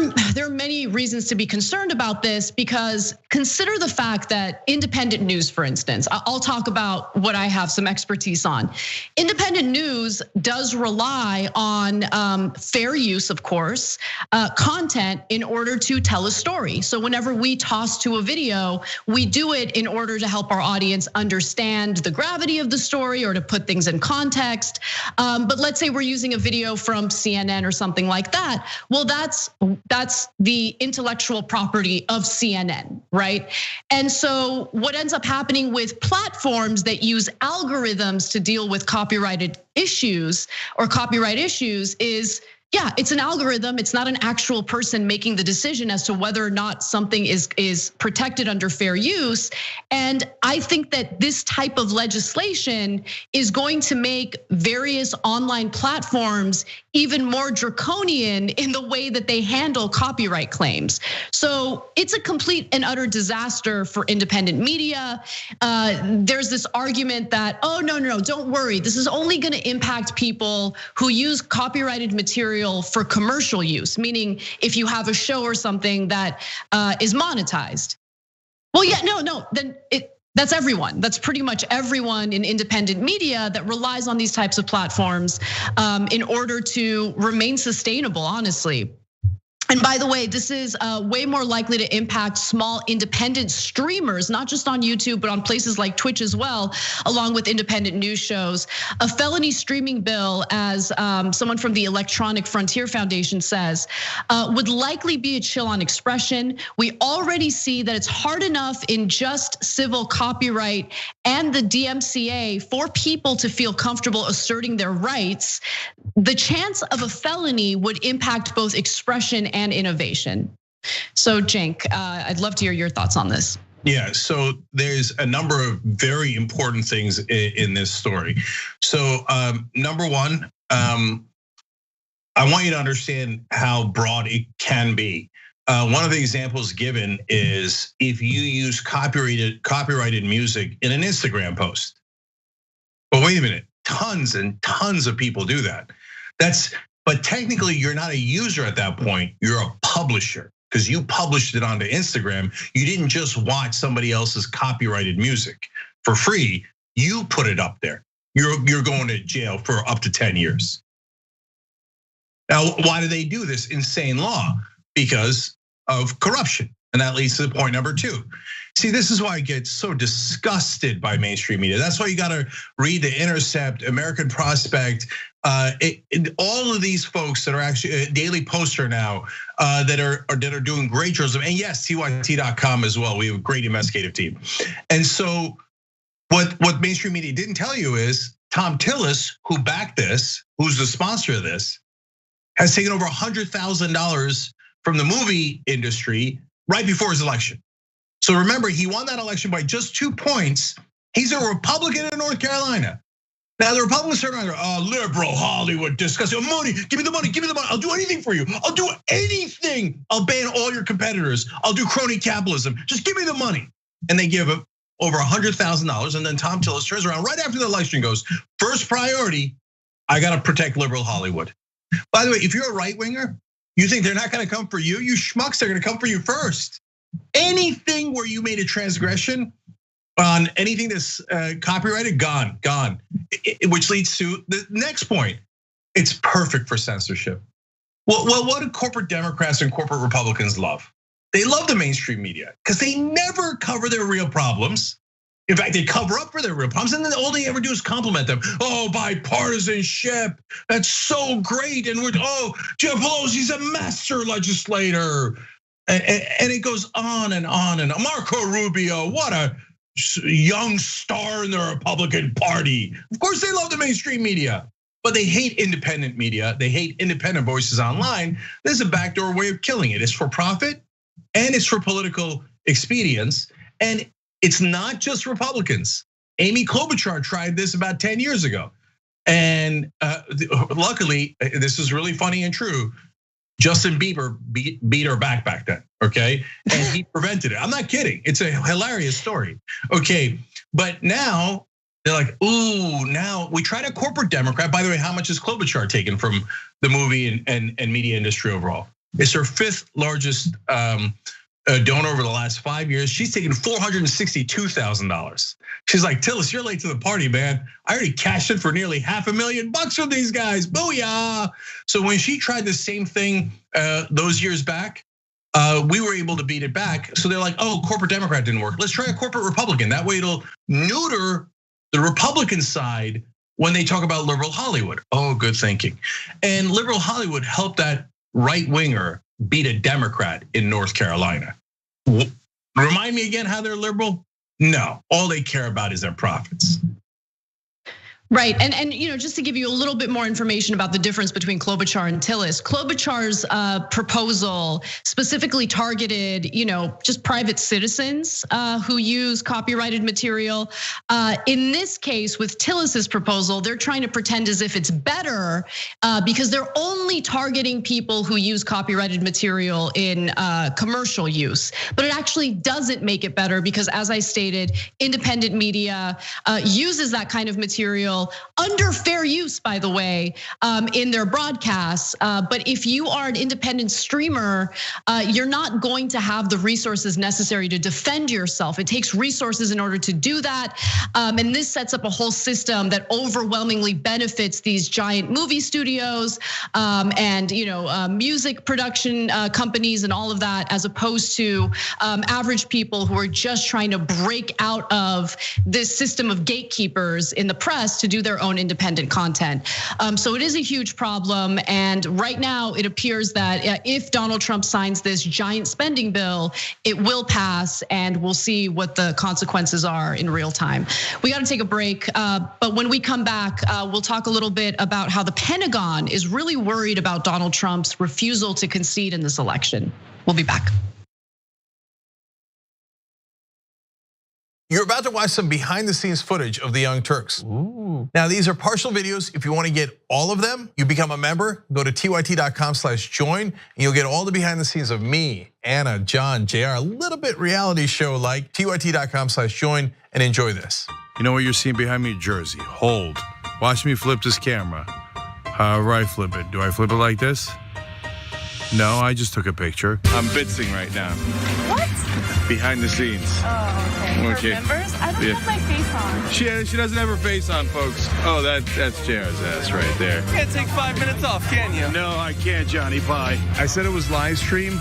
are many reasons to be concerned about this, because consider the fact that independent news, for instance, I'll talk about what I have some expertise on. Independent news does rely on fair use, of course, content in order to tell a story. So whenever we toss to a video, we do it in order to help our audience understand the gravity of the story or to put things in context. But let's say we're using a video from CNN or something like that. Well, that's the intellectual property of CNN, right? And so what ends up happening with platforms that use algorithms to deal with copyrighted issues or copyright issues is, yeah, it's an algorithm. It's not an actual person making the decision as to whether or not something is protected under fair use. And I think that this type of legislation is going to make various online platforms even more draconian in the way that they handle copyright claims. So it's a complete and utter disaster for independent media. There's this argument that, oh, no, don't worry. This is only gonna impact people who use copyrighted material for commercial use, meaning if you have a show or something that is monetized. Well, yeah, no, then That's everyone. That's pretty much everyone in independent media that relies on these types of platforms in order to remain sustainable, honestly. And by the way, this is way more likely to impact small independent streamers, not just on YouTube, but on places like Twitch as well, along with independent news shows. A felony streaming bill, as someone from the Electronic Frontier Foundation says, would likely be a chill on expression. We already see that it's hard enough in just civil copyright and the DMCA for people to feel comfortable asserting their rights. The chance of a felony would impact both expression and innovation. So Cenk, I'd love to hear your thoughts on this. Yeah, so there's a number of very important things in this story. So number one, I want you to understand how broad it can be. One of the examples given is if you use copyrighted music in an Instagram post. But wait a minute, tons and tons of people do that. But technically, you're not a user at that point. You're a publisher because you published it onto Instagram. You didn't just watch somebody else's copyrighted music for free. You put it up there. You're going to jail for up to 10 years. Now, why do they do this insane law? Because of corruption. And that leads to point number two. See, this is why I get so disgusted by mainstream media. That's why you gotta read The Intercept, American Prospect, all of these folks that are actually Daily Poster now, that are doing great journalism. And yes, TYT.com as well. We have a great investigative team. And so what mainstream media didn't tell you is Thom Tillis, who backed this, who's the sponsor of this, has taken over $100,000 from the movie industry right before his election. So remember, he won that election by just 2 points. He's a Republican in North Carolina. Now the Republicans turn around and go, liberal Hollywood, disgusting. Money, give me the money, give me the money. I'll do anything for you. I'll do anything. I'll ban all your competitors. I'll do crony capitalism. Just give me the money. And they give him over $100,000. And then Thom Tillis turns around right after the election and goes, first priority, I gotta protect liberal Hollywood. By the way, if you're a right winger, you think they're not gonna come for you? You schmucks are gonna come for you first. Anything where you made a transgression on anything that's copyrighted, gone. Which leads to the next point. It's perfect for censorship. Well, what do corporate Democrats and corporate Republicans love? They love the mainstream media because they never cover their real problems. In fact, they cover up for their real problems, and then all they ever do is compliment them. Oh, bipartisanship, that's so great. And Jeff Pelosi's a master legislator. And it goes on and on and on. Marco Rubio, what a young star in the Republican Party. Of course, they love the mainstream media, but they hate independent media. They hate independent voices online. There's a backdoor way of killing it. It's for profit and it's for political expedience. And it's not just Republicans. Amy Klobuchar tried this about 10 years ago. And luckily, this is really funny and true. Justin Bieber beat her back then, okay? And he prevented it. I'm not kidding. It's a hilarious story, okay? But now they're like, ooh, now we tried a corporate Democrat. By the way, how much is Klobuchar taken from the movie and media industry overall? It's her 5th largest donor over the last 5 years. She's taken $462,000. She's like, Tillis, you're late to the party, man. I already cashed in for nearly $500,000 from these guys. Booyah! So when she tried the same thing those years back, we were able to beat it back. So they're like, oh, corporate Democrat didn't work. Let's try a corporate Republican. That way it'll neuter the Republican side when they talk about liberal Hollywood. Oh, good thinking. And liberal Hollywood helped that right winger beat a Democrat in North Carolina. Remind me again how they're liberal? No, all they care about is their profits. Right, and just to give you a little bit more information about the difference between Klobuchar and Tillis, Klobuchar's proposal specifically targeted, just private citizens who use copyrighted material. In this case, with Tillis's proposal, they're trying to pretend as if it's better because they're only targeting people who use copyrighted material in commercial use. But it actually doesn't make it better because, as I stated, independent media uses that kind of material bill under fair use, by the way, in their broadcasts. But if you are an independent streamer, you're not going to have the resources necessary to defend yourself. It takes resources in order to do that. And this sets up a whole system that overwhelmingly benefits these giant movie studios and music production companies and all of that, as opposed to average people who are just trying to break out of this system of gatekeepers in the press to do their own independent content. So it is a huge problem. And right now it appears that if Donald Trump signs this giant spending bill, it will pass, and we'll see what the consequences are in real time. We got to take a break, but when we come back, we'll talk a little bit about how the Pentagon is really worried about Donald Trump's refusal to concede in this election. We'll be back. You're about to watch some behind the scenes footage of the Young Turks. Ooh. Now, these are partial videos. If you want to get all of them, you become a member, go to tyt.com/join, and you'll get all the behind the scenes of me, Anna, John, JR, a little bit reality show like. tyt.com/join and enjoy this. You know what you're seeing behind me? Jersey. Hold. Watch me flip this camera. However I flip it. Do I flip it like this? No, I just took a picture. I'm bitsing right now. What? Behind the scenes. Oh, okay. For members? I don't have my face on. She doesn't have her face on, folks. Oh, that's JR's ass right there. You can't take 5 minutes off, can you? No, I can't, Johnny Pie. I said it was live stream,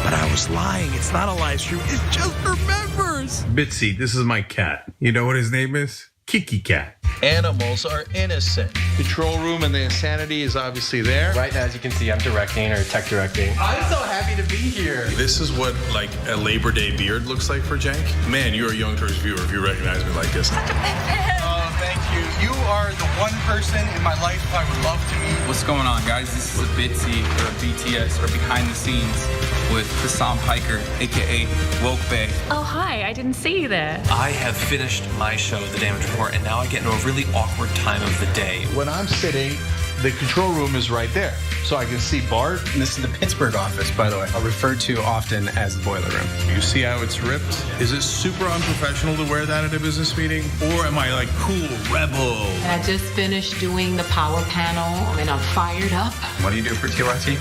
but I was lying. It's not a live stream. It's just for members. Bitsy, this is my cat. You know what his name is? Kiki Cat. Animals are innocent. Control room and the insanity is obviously there. Right now, as you can see, I'm directing or tech directing. I'm so happy to be here. This is what like a Labor Day beard looks like for Cenk. Man, you're a Young Turks viewer if you recognize me like this. Oh, thank you. You are the one person in my life I would love to meet. What's going on, guys? This is a Bitsy or a BTS or behind the scenes with Hassan Piker, AKA Woke Bay. Oh, hi, I didn't see you there. I have finished my show, The Damage Report, and now I get into a really awkward time of the day. When I'm sitting, the control room is right there. So I can see Bart. This is the Pittsburgh office, by the way. I'll refer to often as the boiler room. You see how it's ripped? Is it super unprofessional to wear that at a business meeting? Or am I like cool, rebel? And I just finished doing the power panel and I'm fired up. What do you do for TYT?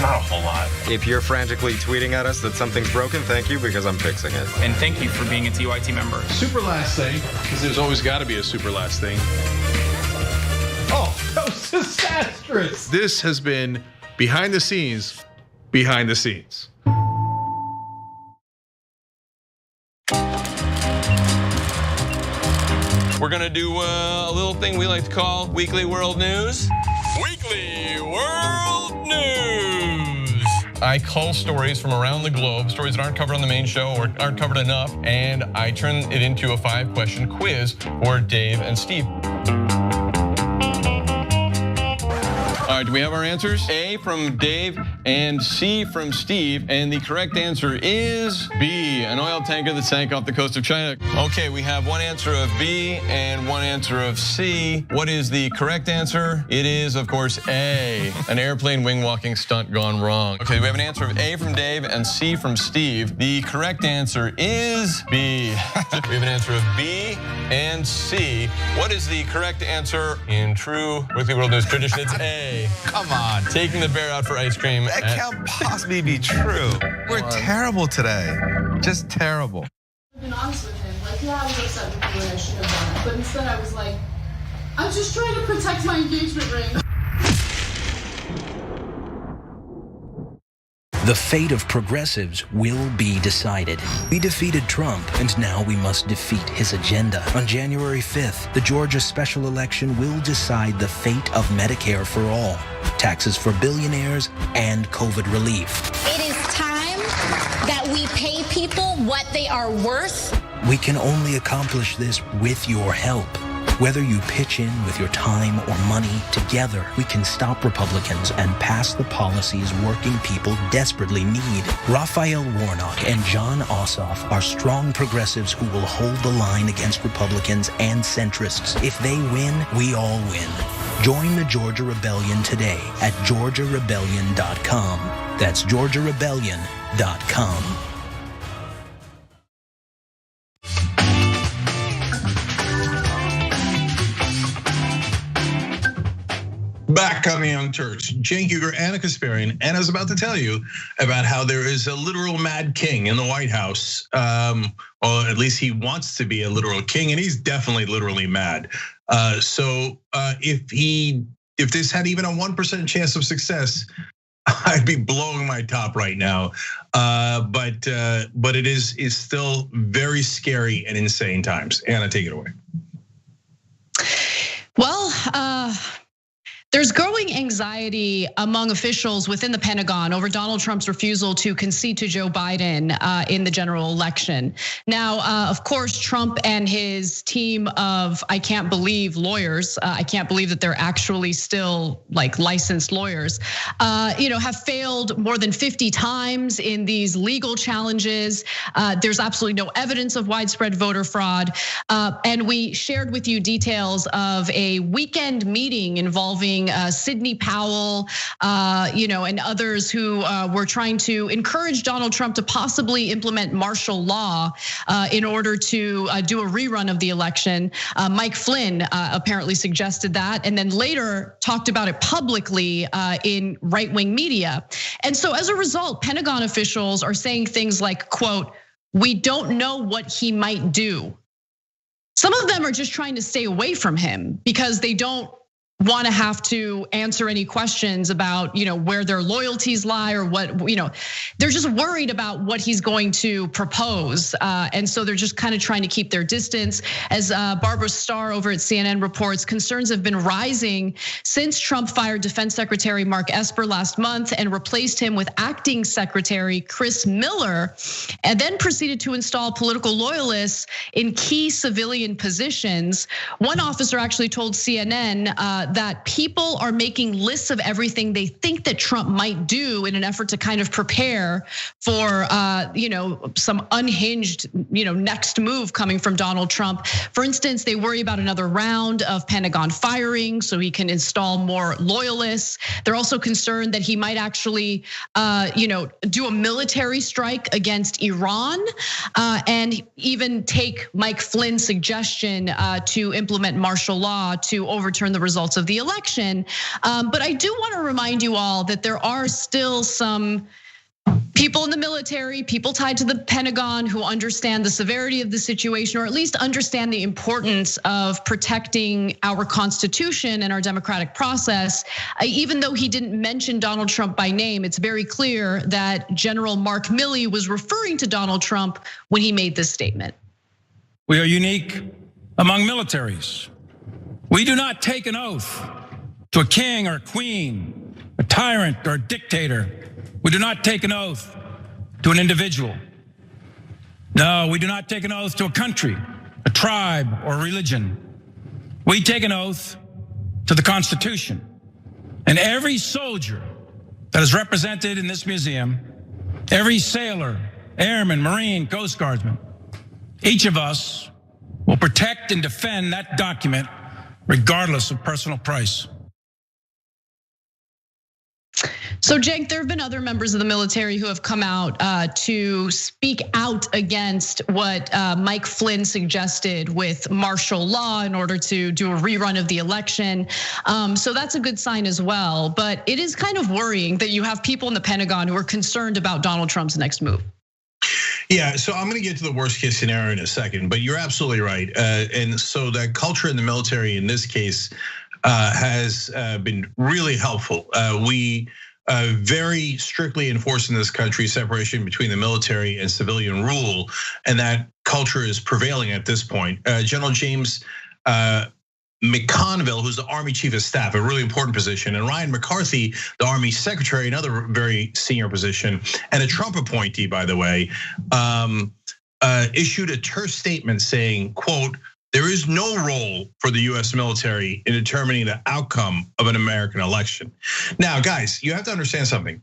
Not a whole lot. If you're frantically tweeting at us that something's broken, thank you, because I'm fixing it. And thank you for being a TYT member. Super last thing, because there's always got to be a super last thing. Oh, that was disastrous. This has been behind the scenes, behind the scenes. We're gonna do a little thing we like to call Weekly World News. Weekly World News. I cull stories from around the globe, stories that aren't covered on the main show or aren't covered enough, and I turn it into a 5-question quiz for Dave and Steve. All right, do we have our answers? A from Dave and C from Steve. And the correct answer is B, an oil tanker that sank off the coast of China. Okay, we have one answer of B and one answer of C. What is the correct answer? It is, of course, A, an airplane wing walking stunt gone wrong. Okay, we have an answer of A from Dave and C from Steve. The correct answer is B. We have an answer of B and C. What is the correct answer in true Weekly World News tradition? It's A. Come on. Taking the bear out for ice cream. That can't possibly be true. We're terrible today. Just terrible. I've been honest with him. Like, yeah, I was upset with you and I should have done it. But instead I was like, I'm just trying to protect my engagement ring. The fate of progressives will be decided. We defeated Trump, and now we must defeat his agenda. On January 5th, the Georgia special election will decide the fate of Medicare for all, taxes for billionaires, and COVID relief. It is time that we pay people what they are worth. We can only accomplish this with your help. Whether you pitch in with your time or money, together we can stop Republicans and pass the policies working people desperately need. Raphael Warnock and Jon Ossoff are strong progressives who will hold the line against Republicans and centrists. If they win, we all win. Join the Georgia Rebellion today at GeorgiaRebellion.com. That's GeorgiaRebellion.com. Back on the Young Turks, Cenk Uygur, Anna Kasparian. Anna's about to tell you about how there is a literal mad king in the White House. Or at least he wants to be a literal king, and he's definitely literally mad. So if this had even a 1% chance of success, I'd be blowing my top right now. But it is still very scary and insane times. Anna, take it away. Well, there's growing anxiety among officials within the Pentagon over Donald Trump's refusal to concede to Joe Biden in the general election. Now, of course, Trump and his team of I can't believe lawyers, I can't believe that they're actually still like licensed lawyers, have failed more than 50 times in these legal challenges. There's absolutely no evidence of widespread voter fraud. And we shared with you details of a weekend meeting involving Sidney Powell, and others who were trying to encourage Donald Trump to possibly implement martial law in order to do a rerun of the election. Mike Flynn apparently suggested that, and then later talked about it publicly in right-wing media. And so as a result, Pentagon officials are saying things like, quote, "We don't know what he might do." Some of them are just trying to stay away from him because they don't want to have to answer any questions about, where their loyalties lie or what, they're just worried about what he's going to propose. And so they're just kind of trying to keep their distance. As Barbara Starr over at CNN reports, concerns have been rising since Trump fired Defense Secretary Mark Esper last month and replaced him with acting Secretary Chris Miller, and then proceeded to install political loyalists in key civilian positions. One officer actually told CNN that people are making lists of everything they think that Trump might do in an effort to kind of prepare for, some unhinged, next move coming from Donald Trump. For instance, they worry about another round of Pentagon firing so he can install more loyalists. They're also concerned that he might actually, do a military strike against Iran, and even take Mike Flynn's suggestion to implement martial law to overturn the results of the election. But I do want to remind you all that there are still some people in the military, people tied to the Pentagon who understand the severity of the situation, or at least understand the importance of protecting our Constitution and our democratic process. Even though he didn't mention Donald Trump by name, it's very clear that General Mark Milley was referring to Donald Trump when he made this statement. We are unique among militaries. We do not take an oath to a king or a queen, a tyrant or a dictator. We do not take an oath to an individual. No, we do not take an oath to a country, a tribe, or a religion. We take an oath to the Constitution. And every soldier that is represented in this museum, every sailor, airman, Marine, Coast Guardsman, each of us will protect and defend that document regardless of personal price. So, Cenk, there have been other members of the military who have come out to speak out against what Mike Flynn suggested with martial law in order to do a rerun of the election. So that's a good sign as well. But it is kind of worrying that you have people in the Pentagon who are concerned about Donald Trump's next move. Yeah, so I'm gonna get to the worst case scenario in a second, but you're absolutely right. And so that culture in the military in this case has been really helpful. We very strictly enforce in this country separation between the military and civilian rule, and that culture is prevailing at this point. General James McConville, who's the Army Chief of Staff, a really important position, and Ryan McCarthy, the Army Secretary, another very senior position, and a Trump appointee, by the way, issued a terse statement saying, quote, "There is no role for the US military in determining the outcome of an American election." Now, guys, you have to understand something.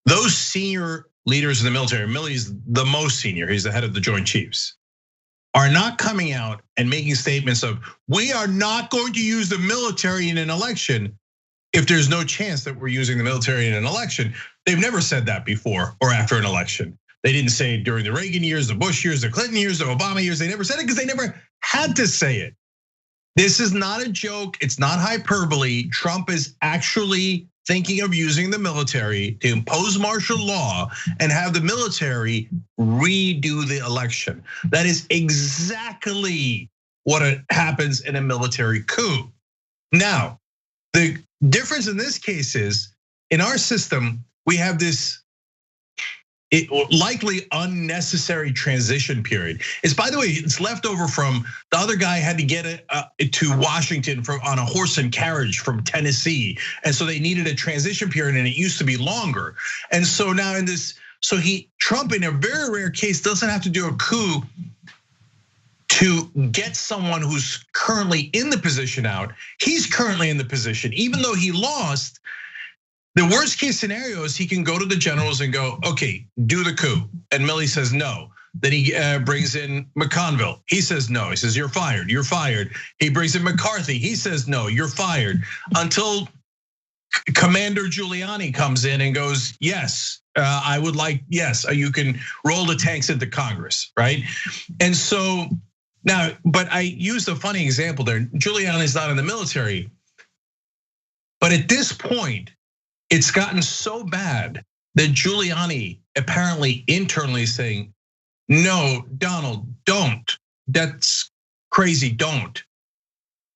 Those senior leaders in the military, Milley's the most senior, he's the head of the Joint Chiefs, are not coming out and making statements of, we are not going to use the military in an election if there's no chance that we're using the military in an election. They've never said that before or after an election. They didn't say it during the Reagan years, the Bush years, the Clinton years, the Obama years. They never said it because they never had to say it. This is not a joke. It's not hyperbole. Trump is actually thinking of using the military to impose martial law and have the military redo the election. That is exactly what happens in a military coup. Now, the difference in this case is, in our system, we have this likely unnecessary transition period. It's, by the way, it's left over from the other guy had to get to Washington on a horse and carriage from Tennessee. And so they needed a transition period, and it used to be longer. And so now in this, Trump in a very rare case doesn't have to do a coup to get someone who's currently in the position out. He's currently in the position, even though he lost. The worst case scenario is he can go to the generals and go, okay, do the coup. And Milley says no. Then he brings in McConville. He says no. He says, you're fired, you're fired. He brings in McCarthy. He says no, you're fired. Until Commander Giuliani comes in and goes, yes, I would like, yes, you can roll the tanks into Congress, right? And so now, but I used a funny example there. Giuliani's not in the military. But at this point, it's gotten so bad that Giuliani apparently internally is saying, no, Donald, don't. That's crazy, don't.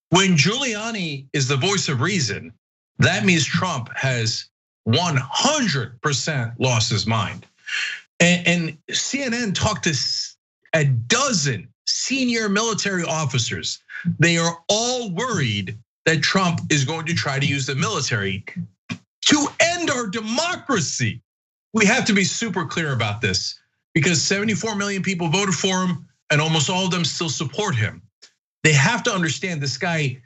When Giuliani is the voice of reason, that means Trump has 100% lost his mind. And CNN talked to a dozen senior military officers. They are all worried that Trump is going to try to use the military to end our democracy. We have to be super clear about this because 74 million people voted for him and almost all of them still support him. They have to understand this guy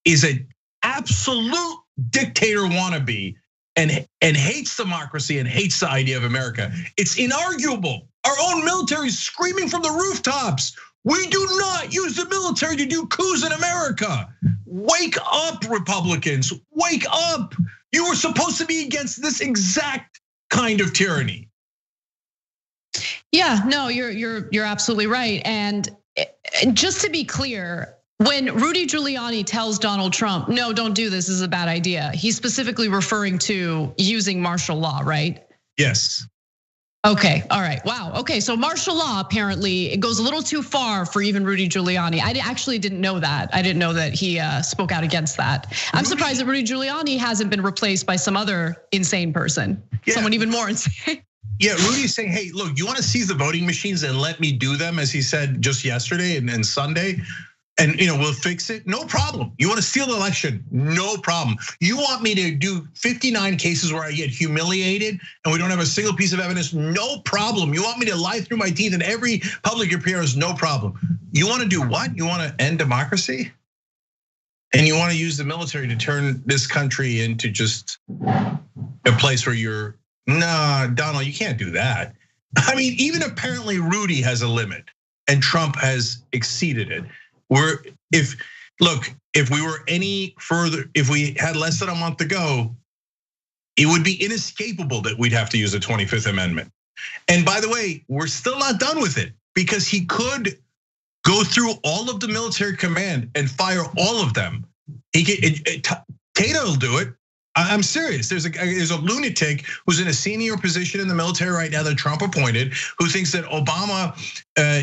is an absolute dictator wannabe and hates democracy and hates the idea of America. It's inarguable. Our own military is screaming from the rooftops. We do not use the military to do coups in America. Wake up, Republicans, wake up. You were supposed to be against this exact kind of tyranny. Yeah, no, you're absolutely right. And just to be clear, when Rudy Giuliani tells Donald Trump, no, don't do this is a bad idea, he's specifically referring to using martial law, right? Yes. Okay, all right, wow. Okay, so martial law apparently it goes a little too far for even Rudy Giuliani. I actually didn't know that. I didn't know that he spoke out against that. I'm surprised that Rudy Giuliani hasn't been replaced by some other insane person, someone even more insane. Yeah, Rudy's saying, hey, look, you want to seize the voting machines and let me do them, as he said just yesterday and Sunday, and we'll fix it. No problem. You want to steal the election? No problem. You want me to do 59 cases where I get humiliated and we don't have a single piece of evidence? No problem. You want me to lie through my teeth in every public appearance? No problem. You want to do what? You want to end democracy? And you want to use the military to turn this country into just a place where you're, nah, Donald, you can't do that. I mean, even apparently Rudy has a limit and Trump has exceeded it. If we were any further, if we had less than a month to go, it would be inescapable that we'd have to use the 25th Amendment. And by the way, we're still not done with it because he could go through all of the military command and fire all of them. Tata will do it. I'm serious. There's a lunatic who's in a senior position in the military right now that Trump appointed, who thinks that Obama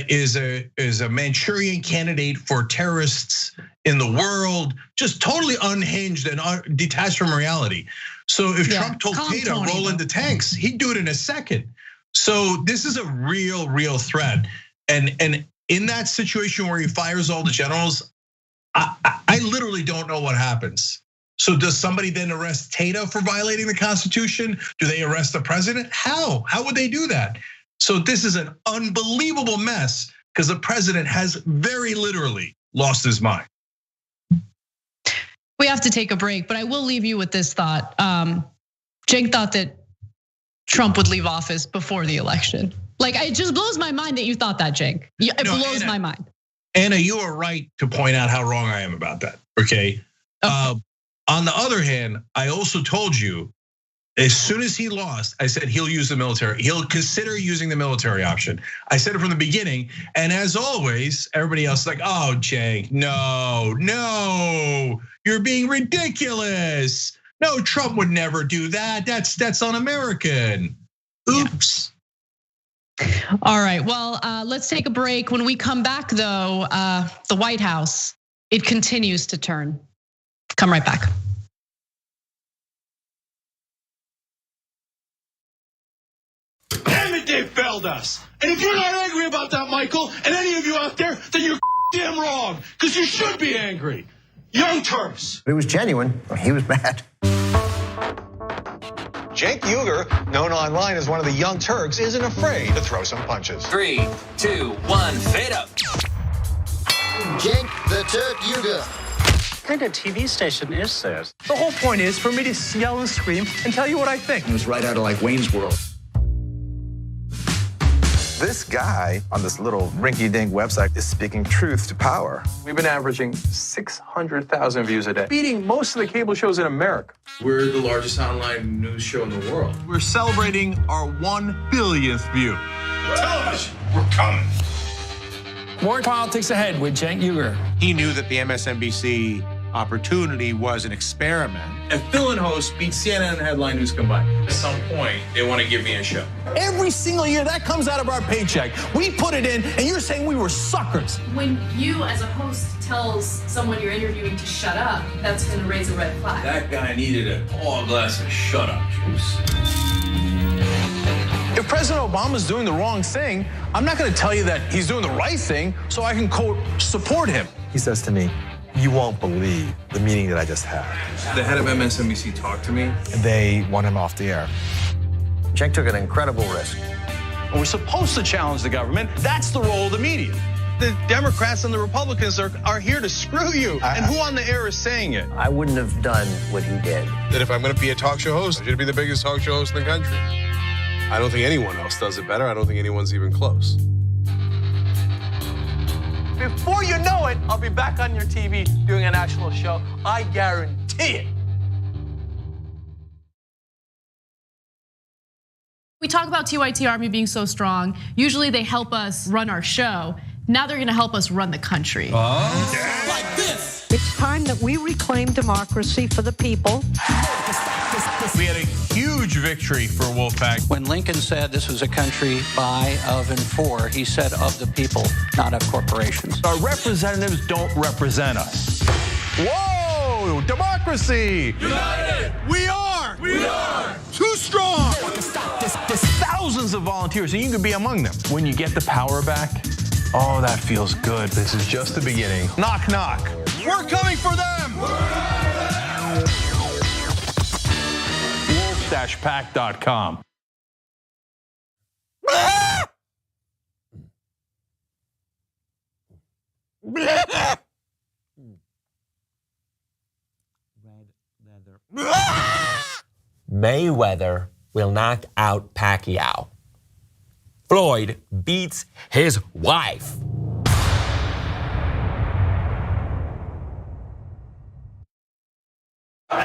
is a Manchurian candidate for terrorists in the world, just totally unhinged and detached from reality. So if Trump told Tata roll into tanks, he'd do it in a second. So this is a real threat. And in that situation where he fires all the generals, I literally don't know what happens. So does somebody then arrest Tata for violating the Constitution? Do they arrest the president? How would they do that? So this is an unbelievable mess because the president has very literally lost his mind. We have to take a break, but I will leave you with this thought. Cenk thought that Trump would leave office before the election. Like, it just blows my mind that you thought that, Cenk. It blows my mind. Anna, you are right to point out how wrong I am about that, okay? On the other hand, I also told you As soon as he lost, I said he'll use the military. He'll consider using the military option. I said it from the beginning. And as always, everybody else is like, oh, Cenk, no, you're being ridiculous. No, Trump would never do that. That's un-American. Oops. All right, well, let's take a break. When we come back though, the White House, it continues to turn. Come right back. Damn it, they failed us. And if you're not angry about that, Michael, and any of you out there, then you're damn wrong, because you should be angry. Young Turks. It was genuine. He was mad. Cenk Uygur, known online as one of the Young Turks, isn't afraid to throw some punches. 3, 2, 1, fade up. Cenk the Turk Uygur. What kind of TV station is this? The whole point is for me to yell and scream and tell you what I think. It was right out of like Wayne's World. This guy on this little rinky-dink website is speaking truth to power. We've been averaging 600,000 views a day, beating most of the cable shows in America. We're the largest online news show in the world. We're celebrating our 1 billionth view. Television, we're coming. More politics ahead with Cenk Uygur. He knew that the MSNBC opportunity was an experiment. And fill-in host beats CNN and headline news combined. At some point, they want to give me a show. Every single year, that comes out of our paycheck. We put it in, and you're saying we were suckers. When you, as a host, tells someone you're interviewing to shut up, that's going to raise a red flag. That guy needed a tall glass of shut-up juice. If President Obama's doing the wrong thing, I'm not gonna tell you that he's doing the right thing so I can, quote, support him. He says to me, you won't believe the meeting that I just had. The head of MSNBC talked to me. They want him off the air. Cenk took an incredible risk. We're supposed to challenge the government. That's the role of the media. The Democrats and the Republicans are here to screw you. And who on the air is saying it? I wouldn't have done what he did. That if I'm gonna be a talk show host, I should be the biggest talk show host in the country. I don't think anyone else does it better. I don't think anyone's even close. Before you know it, I'll be back on your TV doing a national show. I guarantee it. We talk about TYT Army being so strong. Usually they help us run our show. Now they're gonna help us run the country. Like this. It's time that we reclaim democracy for the people. We had a huge victory for Wolfpack. When Lincoln said this was a country by, of, and for, he said of the people, not of corporations. Our representatives don't represent us. Whoa, democracy! United! We are! We are! Too strong! There's thousands of volunteers, and you can be among them. When you get the power back, oh, that feels good. This is just the beginning. Knock, knock. We're coming for them! Wolf-pack.com. Mayweather will knock out Pacquiao. Floyd beats his wife.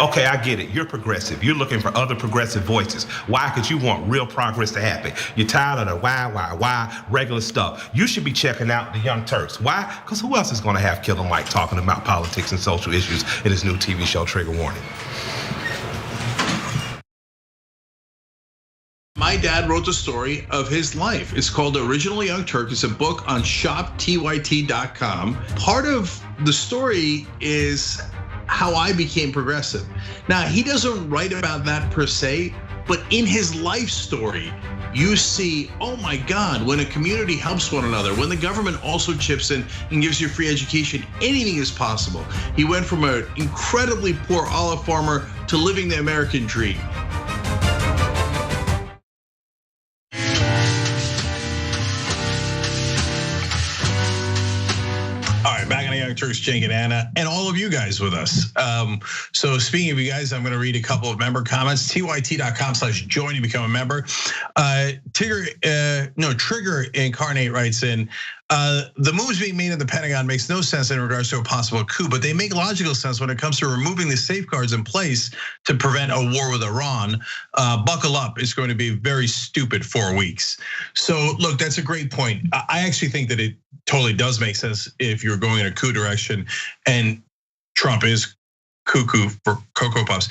Okay, I get it. You're progressive. You're looking for other progressive voices. Why? Because you want real progress to happen. You're tired of the why, regular stuff. You should be checking out the Young Turks. Why? Because who else is going to have Killer Mike talking about politics and social issues in his new TV show, Trigger Warning? My dad wrote the story of his life. It's called Original Young Turk. It's a book on shoptyt.com. Part of the story is how I became progressive. Now, he doesn't write about that per se, but in his life story, you see, oh my God, when a community helps one another, when the government also chips in and gives you free education, anything is possible. He went from an incredibly poor olive farmer to living the American dream. Turks, Cenk, and Anna, and all of you guys with us. So speaking of you guys, I'm gonna read a couple of member comments. tyt.com/join to become a member. Trigger Incarnate writes in, The moves being made in the Pentagon makes no sense in regards to a possible coup, but they make logical sense when it comes to removing the safeguards in place to prevent a war with Iran. Buckle up, it's going to be very stupid 4 weeks. So look, that's a great point. I actually think that it totally does make sense if you're going in a coup direction, and Trump is cuckoo for Cocoa Puffs.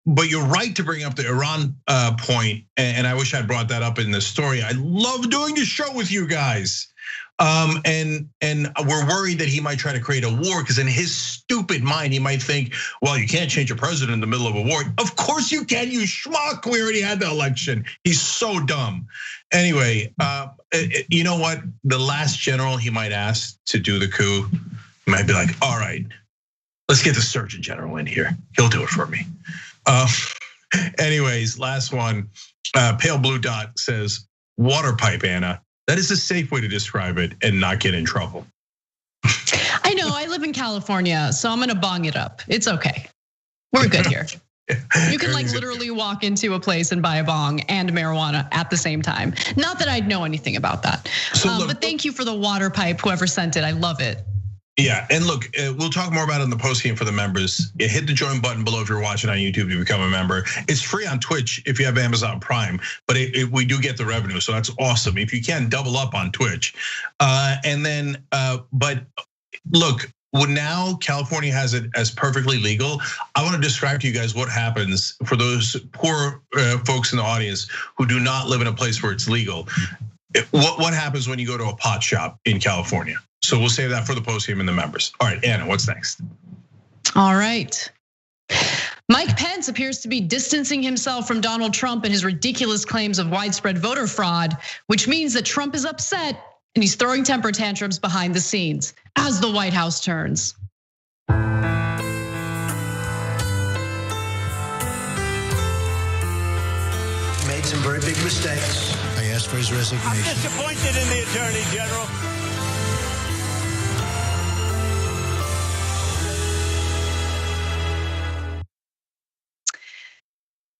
But you're right to bring up the Iran point, and I wish I'd brought that up in the story. I love doing the show with you guys. And we're worried that he might try to create a war, because in his stupid mind, he might think, well, you can't change a president in the middle of a war. Of course you can, you schmuck. We already had the election. He's so dumb. Anyway, you know what? The last general he might ask to do the coup, he might be like, all right, let's get the Surgeon General in here. He'll do it for me. Anyways, last one. Pale Blue Dot says, water pipe, Anna. That is a safe way to describe it and not get in trouble. I know, I live in California, so I'm gonna bong it up. It's okay. We're good here. You can like literally walk into a place and buy a bong and marijuana at the same time. Not that I'd know anything about that. But thank you for the water pipe, whoever sent it, I love it. Yeah, and look, we'll talk more about it in the post game for the members. Hit the join button below if you're watching on YouTube to become a member. It's free on Twitch if you have Amazon Prime, but we do get the revenue, so that's awesome. If you can, double up on Twitch. And then, but look, now California has it as perfectly legal. I want to describe to you guys what happens for those poor folks in the audience who do not live in a place where it's legal. What happens when you go to a pot shop in California? So we'll save that for the post game and the members. All right, Anna, what's next? All right. Mike Pence appears to be distancing himself from Donald Trump and his ridiculous claims of widespread voter fraud, which means that Trump is upset and he's throwing temper tantrums behind the scenes as the White House turns. Made some very big mistakes. I asked for his resignation. I'm disappointed in the Attorney General.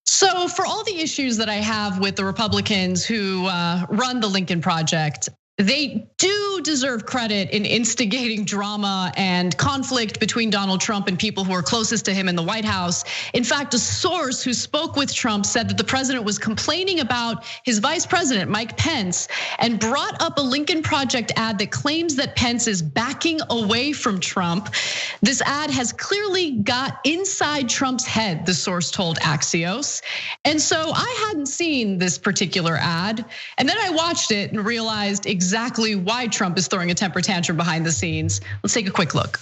So for all the issues that I have with the Republicans who run the Lincoln Project, they do deserve credit in instigating drama and conflict between Donald Trump and people who are closest to him in the White House. In fact, a source who spoke with Trump said that the president was complaining about his vice president, Mike Pence, and brought up a Lincoln Project ad that claims that Pence is backing away from Trump. This ad has clearly got inside Trump's head, the source told Axios. And so I hadn't seen this particular ad. And then I watched it and realized exactly why Trump is throwing a temper tantrum behind the scenes. Let's take a quick look.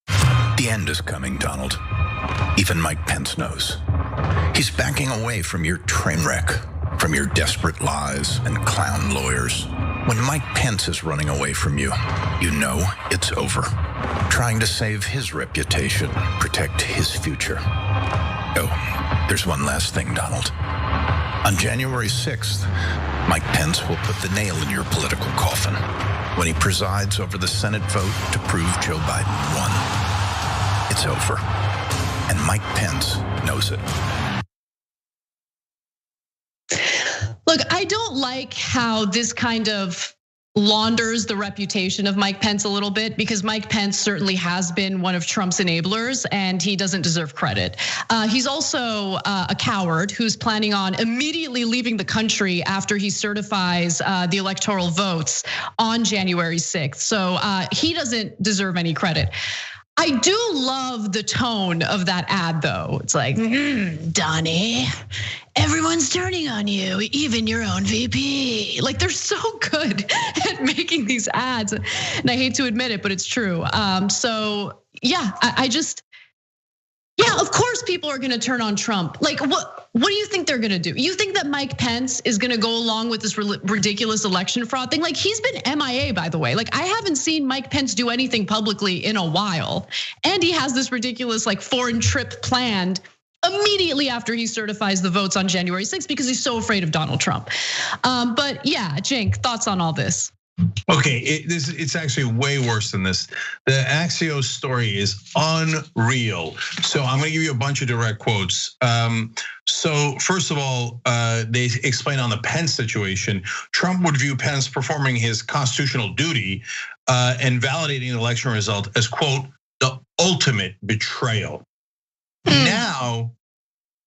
The end is coming, Donald. Even Mike Pence knows. He's backing away from your train wreck, from your desperate lies and clown lawyers. When Mike Pence is running away from you, you know it's over. Trying to save his reputation, protect his future. Oh, there's one last thing, Donald. On January 6th, Mike Pence will put the nail in your political coffin when he presides over the Senate vote to prove Joe Biden won. It's over, and Mike Pence knows it. Look, I don't like how this kind of launders the reputation of Mike Pence a little bit, because Mike Pence certainly has been one of Trump's enablers and he doesn't deserve credit. He's also a coward who's planning on immediately leaving the country after he certifies the electoral votes on January 6th. So he doesn't deserve any credit. I do love the tone of that ad though. It's like, Donnie, everyone's turning on you, even your own VP. Like they're so good at making these ads. And I hate to admit it, but it's true. So yeah, of course people are gonna turn on Trump. Like what do you think they're gonna do? You think that Mike Pence is gonna go along with this ridiculous election fraud thing? Like he's been MIA, by the way. Like I haven't seen Mike Pence do anything publicly in a while. And he has this ridiculous like foreign trip planned immediately after he certifies the votes on January 6th because he's so afraid of Donald Trump. But yeah, Cenk, thoughts on all this? Okay, it's actually way worse than this. The Axios story is unreal. So I'm gonna give you a bunch of direct quotes. So first of all, they explain on the Pence situation, Trump would view Pence performing his constitutional duty and validating the election result as, quote, the ultimate betrayal. Now,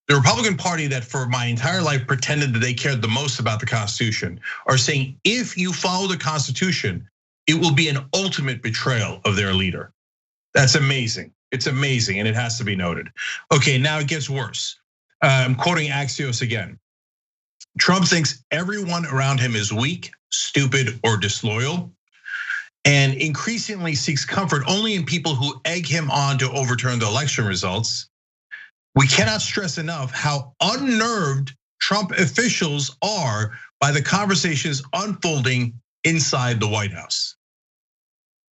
the Republican Party that for my entire life pretended that they cared the most about the Constitution are saying if you follow the Constitution, it will be an ultimate betrayal of their leader. That's amazing. It's amazing, and it has to be noted. Okay, now it gets worse. I'm quoting Axios again. Trump thinks everyone around him is weak, stupid, or disloyal, and increasingly seeks comfort only in people who egg him on to overturn the election results. We cannot stress enough how unnerved Trump officials are by the conversations unfolding inside the White House.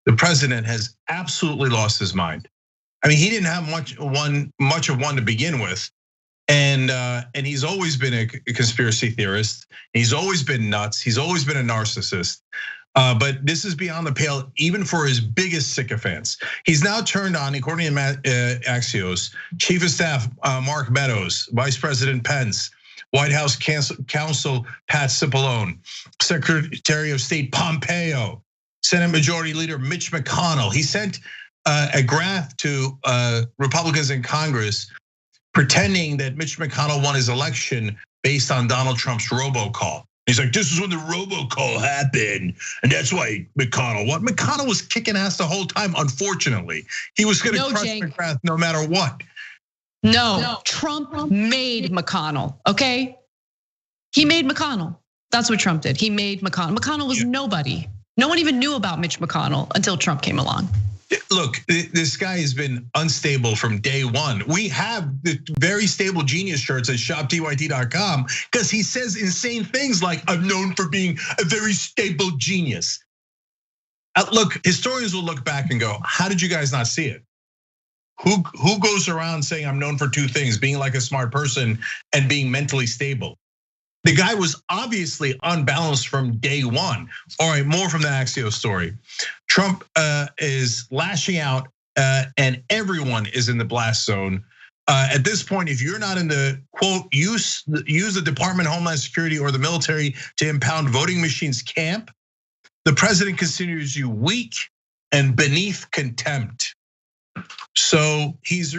The president has absolutely lost his mind. I mean, he didn't have much of one to begin with, and he's always been a conspiracy theorist. He's always been nuts. He's always been a narcissist. But this is beyond the pale, even for his biggest sycophants. He's now turned on, according to Axios, Chief of Staff Mark Meadows, Vice President Pence, White House Counsel Pat Cipollone, Secretary of State Pompeo, Senate Majority Leader Mitch McConnell. He sent a graph to Republicans in Congress pretending that Mitch McConnell won his election based on Donald Trump's robocall. He's like, this is when the robocall happened, and that's why McConnell won. McConnell was kicking ass the whole time, unfortunately. He was gonna crush McGrath no matter what. No, Trump made McConnell, okay? He made McConnell. That's what Trump did. He made McConnell. McConnell was nobody. No one even knew about Mitch McConnell until Trump came along. Look, this guy has been unstable from day one. We have the very stable genius shirts at shoptyt.com because he says insane things like, I'm known for being a very stable genius. Look, historians will look back and go, how did you guys not see it? Who goes around saying I'm known for two things, being like a smart person and being mentally stable? The guy was obviously unbalanced from day one. All right, more from the Axios story. Trump is lashing out and everyone is in the blast zone. At this point, if you're not in the, quote, use the Department of Homeland Security or the military to impound voting machines camp, the president considers you weak and beneath contempt. So he's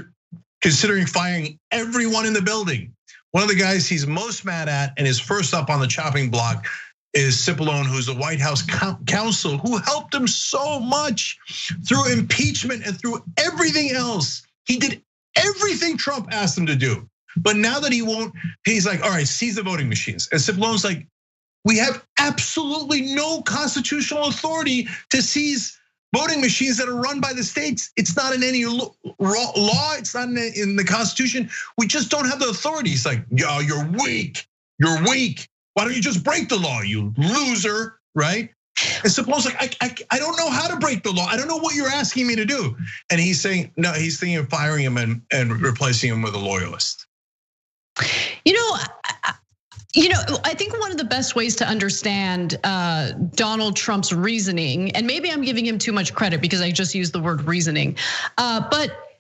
considering firing everyone in the building. One of the guys he's most mad at and is first up on the chopping block is Cipollone, who's the White House counsel who helped him so much through impeachment and through everything else. He did everything Trump asked him to do. But now that he won't, he's like, all right, seize the voting machines. And Cipollone's like, we have absolutely no constitutional authority to seize voting machines that are run by the states. It's not in any law, it's not in the Constitution. We just don't have the authority. He's like, yo, you're weak. You're weak. Why don't you just break the law, you loser, right? And suppose like, I don't know how to break the law. I don't know what you're asking me to do. And he's saying, no, he's thinking of firing him and replacing him with a loyalist. I think one of the best ways to understand Donald Trump's reasoning, and maybe I'm giving him too much credit because I just used the word reasoning, but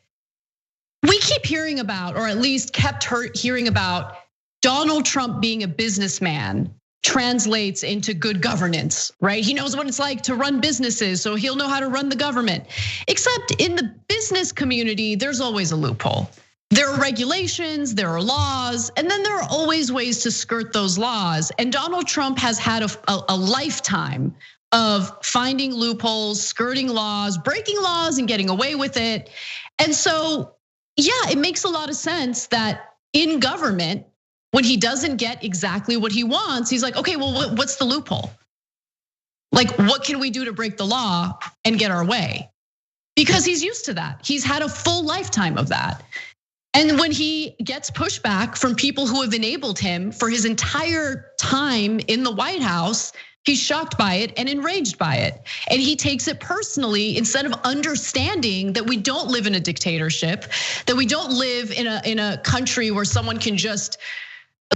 we keep hearing about, or at least kept hearing about, Donald Trump being a businessman translates into good governance, right? He knows what it's like to run businesses, so he'll know how to run the government. Except in the business community, there's always a loophole. There are regulations, there are laws, and then there are always ways to skirt those laws. And Donald Trump has had a lifetime of finding loopholes, skirting laws, breaking laws, and getting away with it. And so, yeah, it makes a lot of sense that in government, when he doesn't get exactly what he wants, he's like, okay, well, what's the loophole? Like, what can we do to break the law and get our way? Because he's used to that. He's had a full lifetime of that. And when he gets pushback from people who have enabled him for his entire time in the White House, he's shocked by it and enraged by it. And he takes it personally instead of understanding that we don't live in a dictatorship, that we don't live in a country where someone can just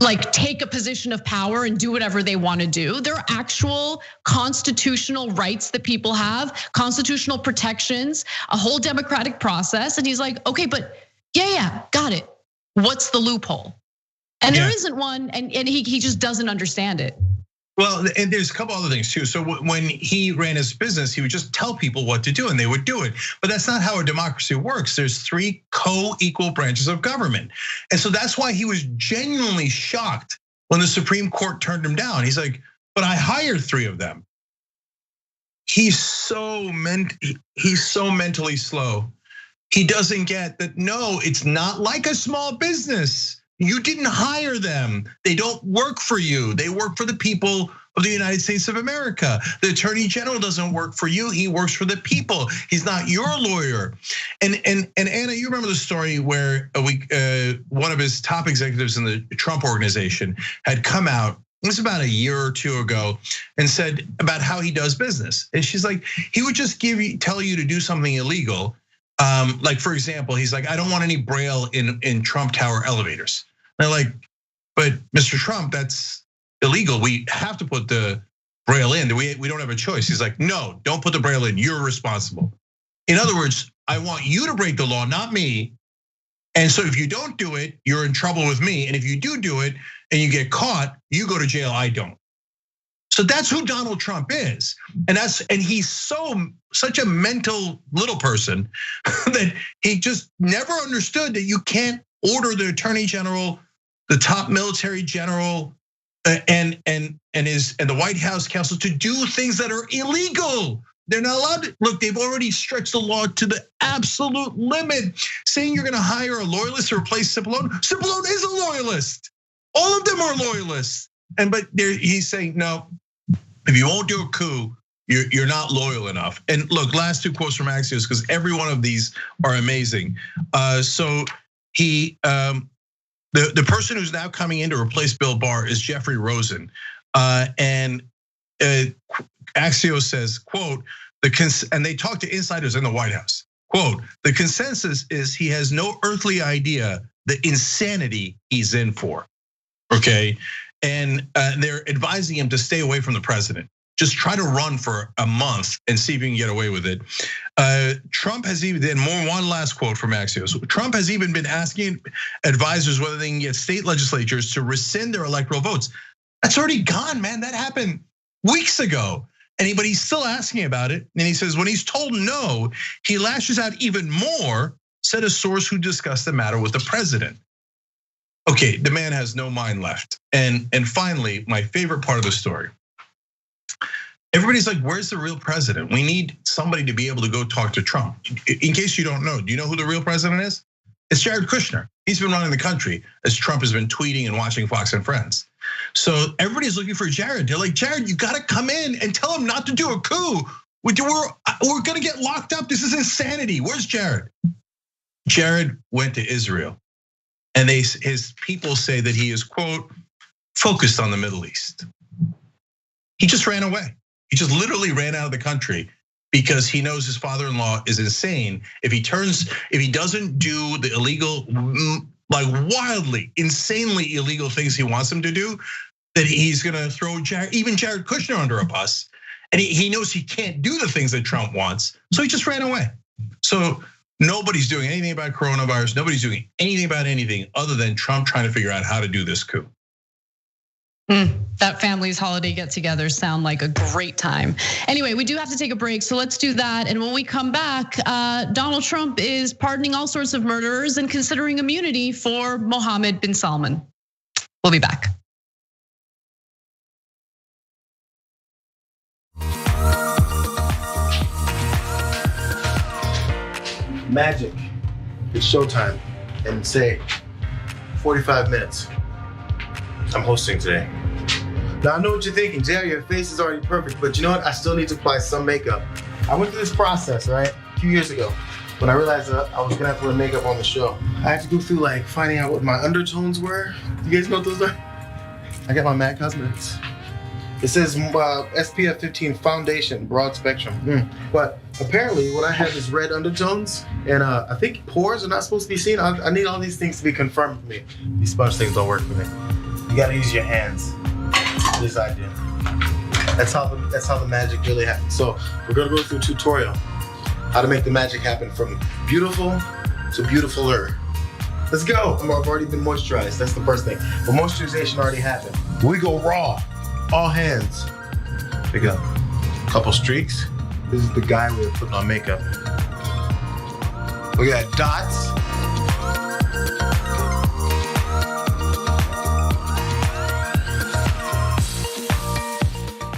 like take a position of power and do whatever they want to do. There are actual constitutional rights that people have, constitutional protections, a whole democratic process. And he's like, okay, but yeah, got it. What's the loophole? And there isn't one, and he just doesn't understand it. Well, and there's a couple other things too. So when he ran his business, he would just tell people what to do and they would do it. But that's not how a democracy works. There's 3 co-equal branches of government. And so that's why he was genuinely shocked when the Supreme Court turned him down. He's like, but I hired 3 of them. He's so mentally slow. He doesn't get that, no, it's not like a small business. You didn't hire them. They don't work for you. They work for the people of the United States of America. The Attorney General doesn't work for you. He works for the people. He's not your lawyer. And Anna, you remember the story where one of his top executives in the Trump organization had come out, it was about a year or 2 ago, and said about how he does business. And she's like, he would just tell you to do something illegal. Like for example, he's like, I don't want any Braille in Trump Tower elevators. They're like, but Mr. Trump, that's illegal. We have to put the Braille in. We don't have a choice. He's like, no, don't put the Braille in. You're responsible. In other words, I want you to break the law, not me. And so if you don't do it, you're in trouble with me. And if you do it and you get caught, you go to jail. I don't. So that's who Donald Trump is. And he's such a mental little person that he just never understood that you can't order the Attorney General, the top military general, and the White House counsel to do things that are illegal. They're not allowed to. Look, they've already stretched the law to the absolute limit. Saying you're gonna hire a loyalist to replace Cipollone. Cipollone is a loyalist. All of them are loyalists. But he's saying, no, if you won't do a coup, you're not loyal enough. And look, last 2 quotes from Axios, because every one of these are amazing. So the person who's now coming in to replace Bill Barr is Jeffrey Rosen. And Axios says, quote, and they talk to insiders in the White House. Quote, the consensus is he has no earthly idea the insanity he's in for, okay? And they're advising him to stay away from the president. Just try to run for a month and see if you can get away with it. Trump has even, one last quote from Axios. Trump has even been asking advisors whether they can get state legislatures to rescind their electoral votes. That's already gone, man. That happened weeks ago. But he's still asking about it. And he says, when he's told no, he lashes out even more, said a source who discussed the matter with the president. Okay, the man has no mind left. And finally, my favorite part of the story. Everybody's like, where's the real president? We need somebody to be able to go talk to Trump. In case you don't know, do you know who the real president is? It's Jared Kushner. He's been running the country as Trump has been tweeting and watching Fox and Friends. So everybody's looking for Jared. They're like, Jared, you gotta come in and tell him not to do a coup. We're gonna get locked up. This is insanity. Where's Jared? Jared went to Israel. And his people say that he is, quote, focused on the Middle East. He just ran away. He just literally ran out of the country because he knows his father-in-law is insane. If he doesn't do the illegal, like wildly, insanely illegal things he wants him to do, that he's gonna throw even Jared Kushner under a bus. And he knows he can't do the things that Trump wants, so he just ran away. So nobody's doing anything about coronavirus. Nobody's doing anything about anything other than Trump trying to figure out how to do this coup. That family's holiday get-togethers sound like a great time. Anyway, we do have to take a break, so let's do that. And when we come back, Donald Trump is pardoning all sorts of murderers and considering immunity for Mohammed bin Salman. We'll be back. Magic. It's showtime. And say 45 minutes. I'm hosting today. Now I know what you're thinking, Jerry, your face is already perfect, but you know what? I still need to apply some makeup. I went through this process, right? A few years ago, when I realized that I was gonna have to wear makeup on the show. I had to go through like finding out what my undertones were. You guys know what those are? I got my MAC Cosmetics. It says SPF 15 foundation, broad spectrum. But apparently what I have is red undertones, and I think pores are not supposed to be seen. I need all these things to be confirmed for me. These sponge things don't work for me. You gotta use your hands. This I did. That's how the magic really happens. So we're gonna go through a tutorial how to make the magic happen from beautiful to beautifuler. Let's go. I've already been moisturized. That's the first thing. But moisturization already happened. We go raw, all hands. Pick up a couple streaks. This is the guy we were putting on makeup. We got dots.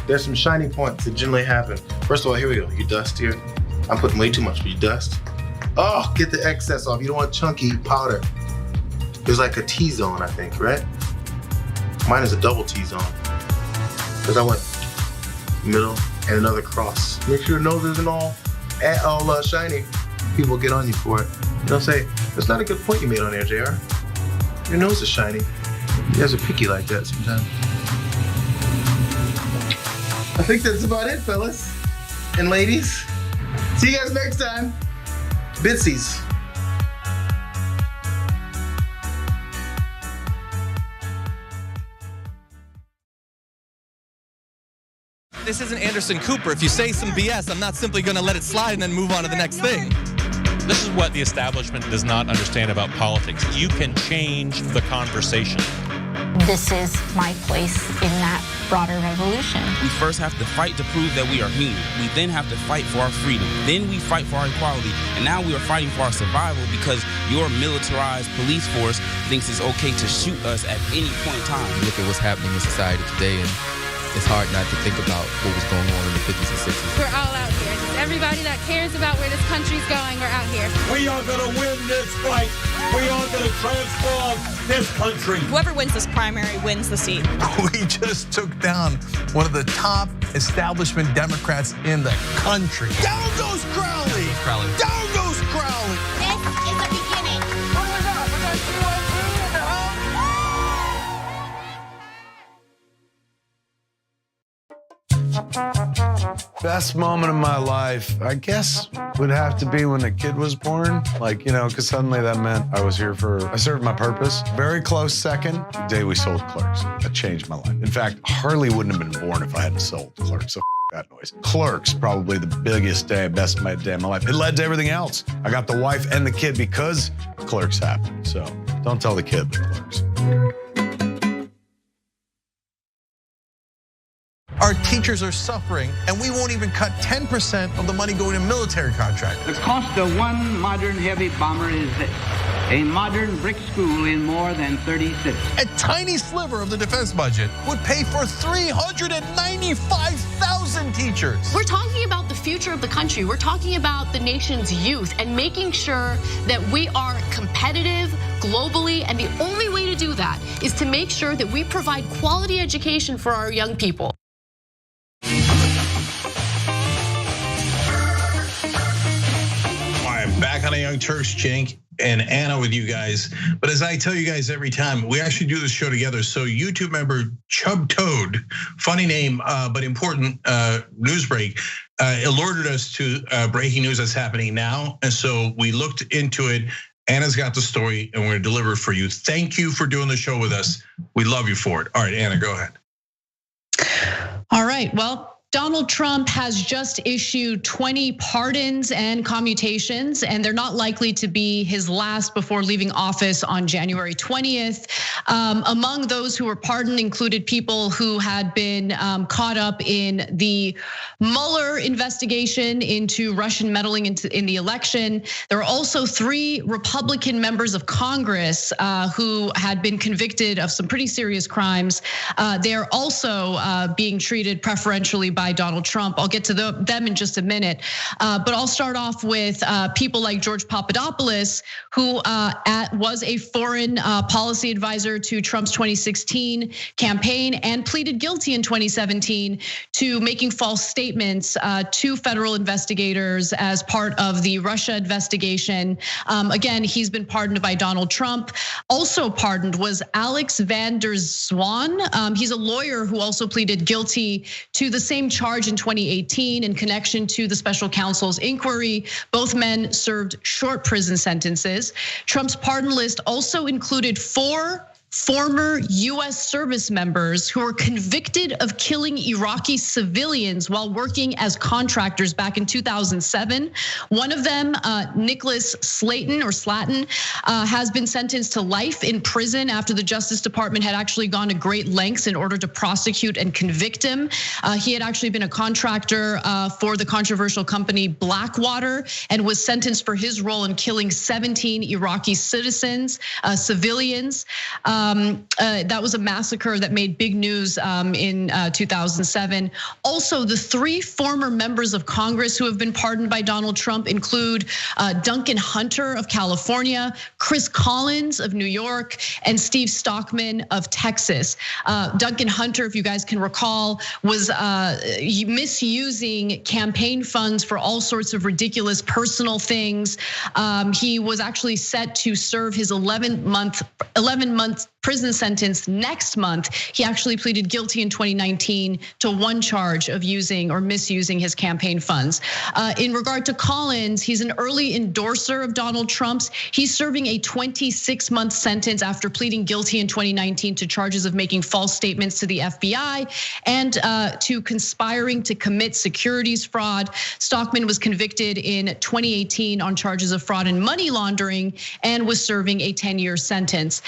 There's some shiny points that generally happen. First of all, here we go. You dust here. I'm putting way too much, but you dust. Oh, get the excess off. You don't want chunky powder. There's like a T-zone, I think, right? Mine is a double T-zone. Because I went middle and another cross. Make sure your nose isn't all shiny. People get on you for it. They'll say, that's not a good point you made on there, JR. Your nose is shiny. You guys are picky like that sometimes. I think that's about it, fellas and ladies. See you guys next time. Bitsies. This isn't Anderson Cooper. If you say some BS, I'm not simply going to let it slide and then move on to the next thing. This is what the establishment does not understand about politics. You can change the conversation. This is my place in that broader revolution. We first have to fight to prove that we are human. We then have to fight for our freedom. Then we fight for our equality. And now we are fighting for our survival because your militarized police force thinks it's okay to shoot us at any point in time. Look at what's happening in society today, and it's hard not to think about what was going on in the 50s and 60s. We're all out here. Just everybody that cares about where this country's going, we're out here. We are going to win this fight. We are going to transform this country. Whoever wins this primary wins the seat. We just took down one of the top establishment Democrats in the country. Down goes Crowley. Down goes Crowley. This is the beginning. What do we got? We got CYP in the house. Best moment of my life, I guess, would have to be when the kid was born. Like, because suddenly that meant I served my purpose. Very close second, the day we sold Clerks. That changed my life. In fact, Harley wouldn't have been born if I hadn't sold Clerks. So that noise. Clerks, probably the biggest day, best day of my life. It led to everything else. I got the wife and the kid because Clerks happened. So don't tell the kid, but Clerks. Our teachers are suffering, and we won't even cut 10% of the money going to military contracts. The cost of one modern heavy bomber is this: a modern brick school in more than 30 cities. A tiny sliver of the defense budget would pay for 395,000 teachers. We're talking about the future of the country. We're talking about the nation's youth and making sure that we are competitive globally. And the only way to do that is to make sure that we provide quality education for our young people. Back on a Young Turks, Cenk and Anna with you guys. But as I tell you guys every time, we actually do this show together. So YouTube member Chub Toad, funny name, but important news break, alerted us to breaking news that's happening now. And so we looked into it. Anna's got the story and we're gonna deliver it for you. Thank you for doing the show with us. We love you for it. All right, Anna, go ahead. All right, well, Donald Trump has just issued 20 pardons and commutations, and they're not likely to be his last before leaving office on January 20th. Among those who were pardoned included people who had been caught up in the Mueller investigation into Russian meddling in the election. There were also 3 Republican members of Congress who had been convicted of some pretty serious crimes. They're also being treated preferentially by Donald Trump. I'll get to them in just a minute. But I'll start off with people like George Papadopoulos, who was a foreign policy advisor to Trump's 2016 campaign and pleaded guilty in 2017 to making false statements to federal investigators as part of the Russia investigation. Again, he's been pardoned by Donald Trump. Also pardoned was Alex van der Zwaan. He's a lawyer who also pleaded guilty to the same charge in 2018 in connection to the special counsel's inquiry. Both men served short prison sentences. Trump's pardon list also included 4 former US service members who were convicted of killing Iraqi civilians while working as contractors back in 2007. One of them, Nicholas Slaton, has been sentenced to life in prison after the Justice Department had actually gone to great lengths in order to prosecute and convict him. He had actually been a contractor for the controversial company Blackwater and was sentenced for his role in killing 17 Iraqi citizens, civilians. That was a massacre that made big news in 2007. Also, the 3 former members of Congress who have been pardoned by Donald Trump include Duncan Hunter of California, Chris Collins of New York, and Steve Stockman of Texas. Duncan Hunter, if you guys can recall, was misusing campaign funds for all sorts of ridiculous personal things. He was actually set to serve his 11-month prison sentence next month. He actually pleaded guilty in 2019 to 1 charge of using or misusing his campaign funds. In regard to Collins, he's an early endorser of Donald Trump's. He's serving a 26-month sentence after pleading guilty in 2019 to charges of making false statements to the FBI and to conspiring to commit securities fraud. Stockman was convicted in 2018 on charges of fraud and money laundering and was serving a 10-year sentence.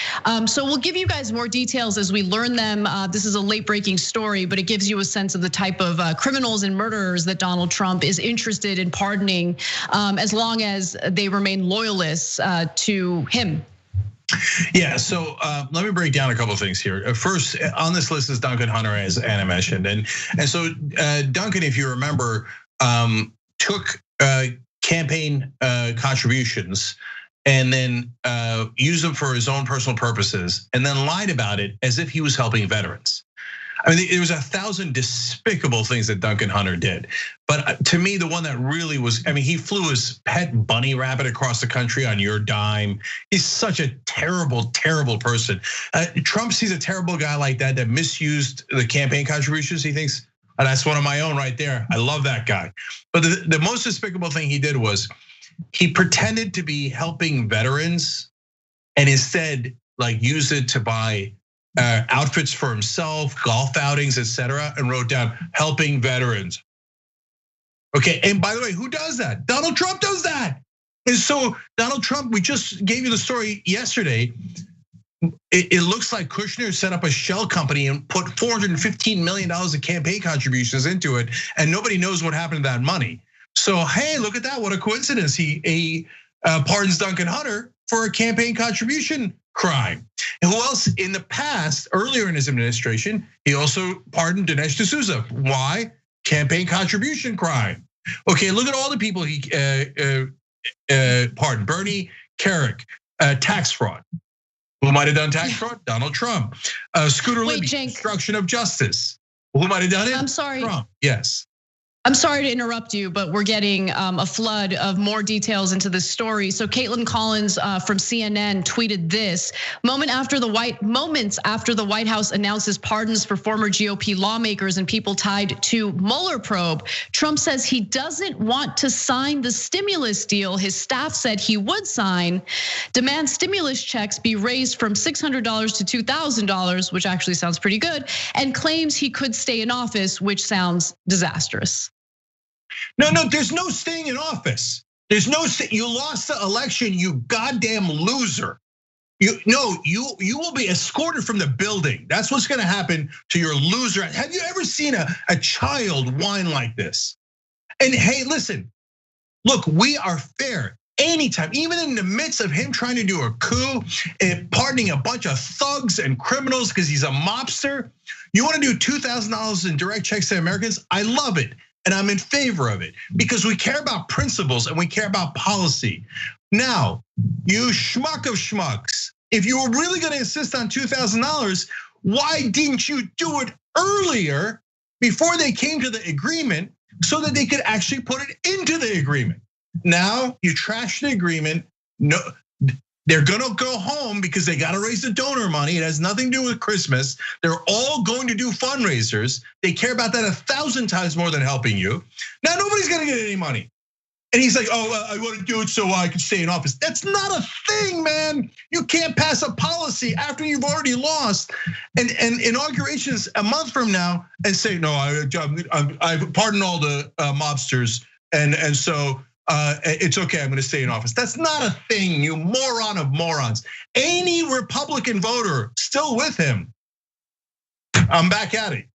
So we'll give you guys more details as we learn them. This is a late-breaking story, but it gives you a sense of the type of criminals and murderers that Donald Trump is interested in pardoning, as long as they remain loyalists to him. Yeah, so let me break down a couple of things here. First, on this list is Duncan Hunter, as Anna mentioned, and so Duncan, if you remember, took campaign contributions and then used them for his own personal purposes, and then lied about it as if he was helping veterans. I mean, there was 1,000 despicable things that Duncan Hunter did. But to me, the one that really was, I mean, he flew his pet bunny rabbit across the country on your dime. He's such a terrible, terrible person. Trump sees a terrible guy like that misused the campaign contributions. He thinks, oh, that's one of my own right there. I love that guy. But the most despicable thing he did was he pretended to be helping veterans and instead like used it to buy outfits for himself, golf outings, etc., and wrote down helping veterans. Okay, and by the way, who does that? Donald Trump does that. And so Donald Trump, we just gave you the story yesterday. It looks like Kushner set up a shell company and put $415 million of campaign contributions into it, and nobody knows what happened to that money. So hey, look at that! What a coincidence! He pardons Duncan Hunter for a campaign contribution crime. And who else in the past, earlier in his administration, he also pardoned Dinesh D'Souza. Why? Campaign contribution crime. Okay, look at all the people he pardoned. Bernie Kerik, tax fraud. Who might have done tax fraud? Donald Trump. Scooter Libby, obstruction of justice. Who might have done it? I'm sorry. Trump. Yes. I'm sorry to interrupt you, but we're getting a flood of more details into this story. So Caitlin Collins from CNN tweeted this: moments after the White House announces pardons for former GOP lawmakers and people tied to Mueller probe, Trump says he doesn't want to sign the stimulus deal his staff said he would sign, demands stimulus checks be raised from $600 to $2,000, which actually sounds pretty good, and claims he could stay in office, which sounds disastrous. No, there's no staying in office. There's no, you lost the election, you goddamn loser. You will be escorted from the building. That's what's gonna happen to your loser. Have you ever seen a child whine like this? And hey, listen, look, we are fair. Anytime, even in the midst of him trying to do a coup and pardoning a bunch of thugs and criminals because he's a mobster, you wanna do $2,000 in direct checks to Americans? I love it. And I'm in favor of it because we care about principles and we care about policy. Now, you schmuck of schmucks, if you were really gonna insist on $2,000, why didn't you do it earlier before they came to the agreement so that they could actually put it into the agreement? Now you trash the agreement. No, they're gonna go home because they gotta raise the donor money. It has nothing to do with Christmas. They're all going to do fundraisers. They care about that 1,000 times more than helping you. Now nobody's gonna get any money. And he's like, I want to do it so I can stay in office. That's not a thing, man. You can't pass a policy after you've already lost. And inaugurations a month from now and say, no, I've pardoned all the mobsters. And so it's okay, I'm gonna stay in office. That's not a thing, you moron of morons. Any Republican voter still with him, I'm back at it.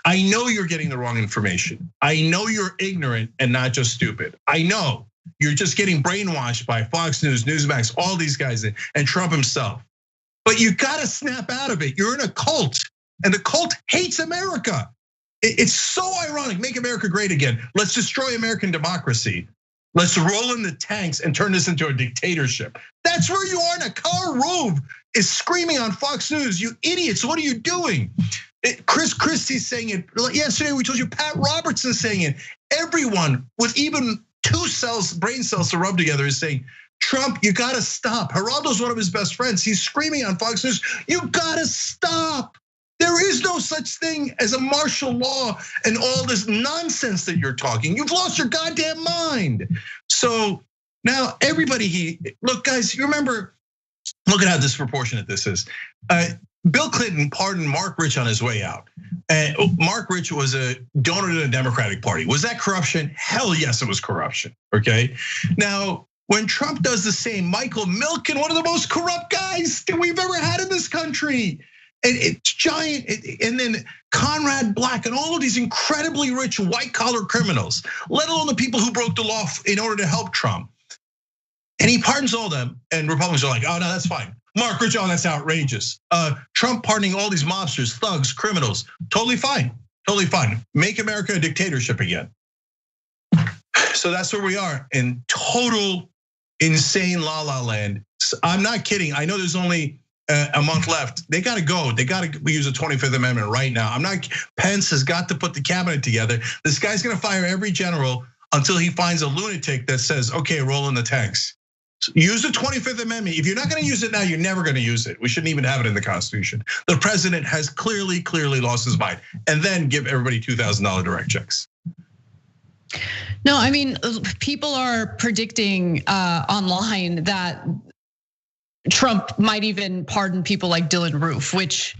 I know you're getting the wrong information. I know you're ignorant and not just stupid. I know you're just getting brainwashed by Fox News, Newsmax, all these guys, and Trump himself. But you gotta snap out of it. You're in a cult, and the cult hates America. It's so ironic. Make America great again. Let's destroy American democracy. Let's roll in the tanks and turn this into a dictatorship. That's where you are. Karl Rove is screaming on Fox News, you idiots, what are you doing? Chris Christie's saying it. Yesterday we told you Pat Robertson saying it. Everyone with even 2 brain cells to rub together is saying, Trump, you gotta stop. Geraldo's one of his best friends. He's screaming on Fox News, you gotta stop. There is no such thing as a martial law and all this nonsense that you're talking. You've lost your goddamn mind. So now everybody, look guys, you remember, look at how disproportionate this is. Bill Clinton pardoned Mark Rich on his way out. And Mark Rich was a donor to the Democratic Party. Was that corruption? Hell yes, it was corruption, okay? Now, when Trump does the same, Michael Milken, one of the most corrupt guys that we've ever had in this country. And it's giant, and then Conrad Black and all of these incredibly rich white collar criminals, let alone the people who broke the law in order to help Trump. And he pardons all of them, and Republicans are like, oh no, that's fine. Mark Rich, oh, that's outrageous. Trump pardoning all these mobsters, thugs, criminals, totally fine, totally fine. Make America a dictatorship again. So that's where we are, in total insane la-la land. I'm not kidding, I know there's only a month left. They gotta go. They gotta use the 25th Amendment right now. Pence has got to put the cabinet together. This guy's gonna fire every general until he finds a lunatic that says, okay, roll in the tanks. So use the 25th Amendment. If you're not gonna use it now, you're never gonna use it. We shouldn't even have it in the Constitution. The president has clearly lost his mind. And then give everybody $2,000 direct checks. No, I mean, people are predicting online that Trump might even pardon people like Dylan Roof, which,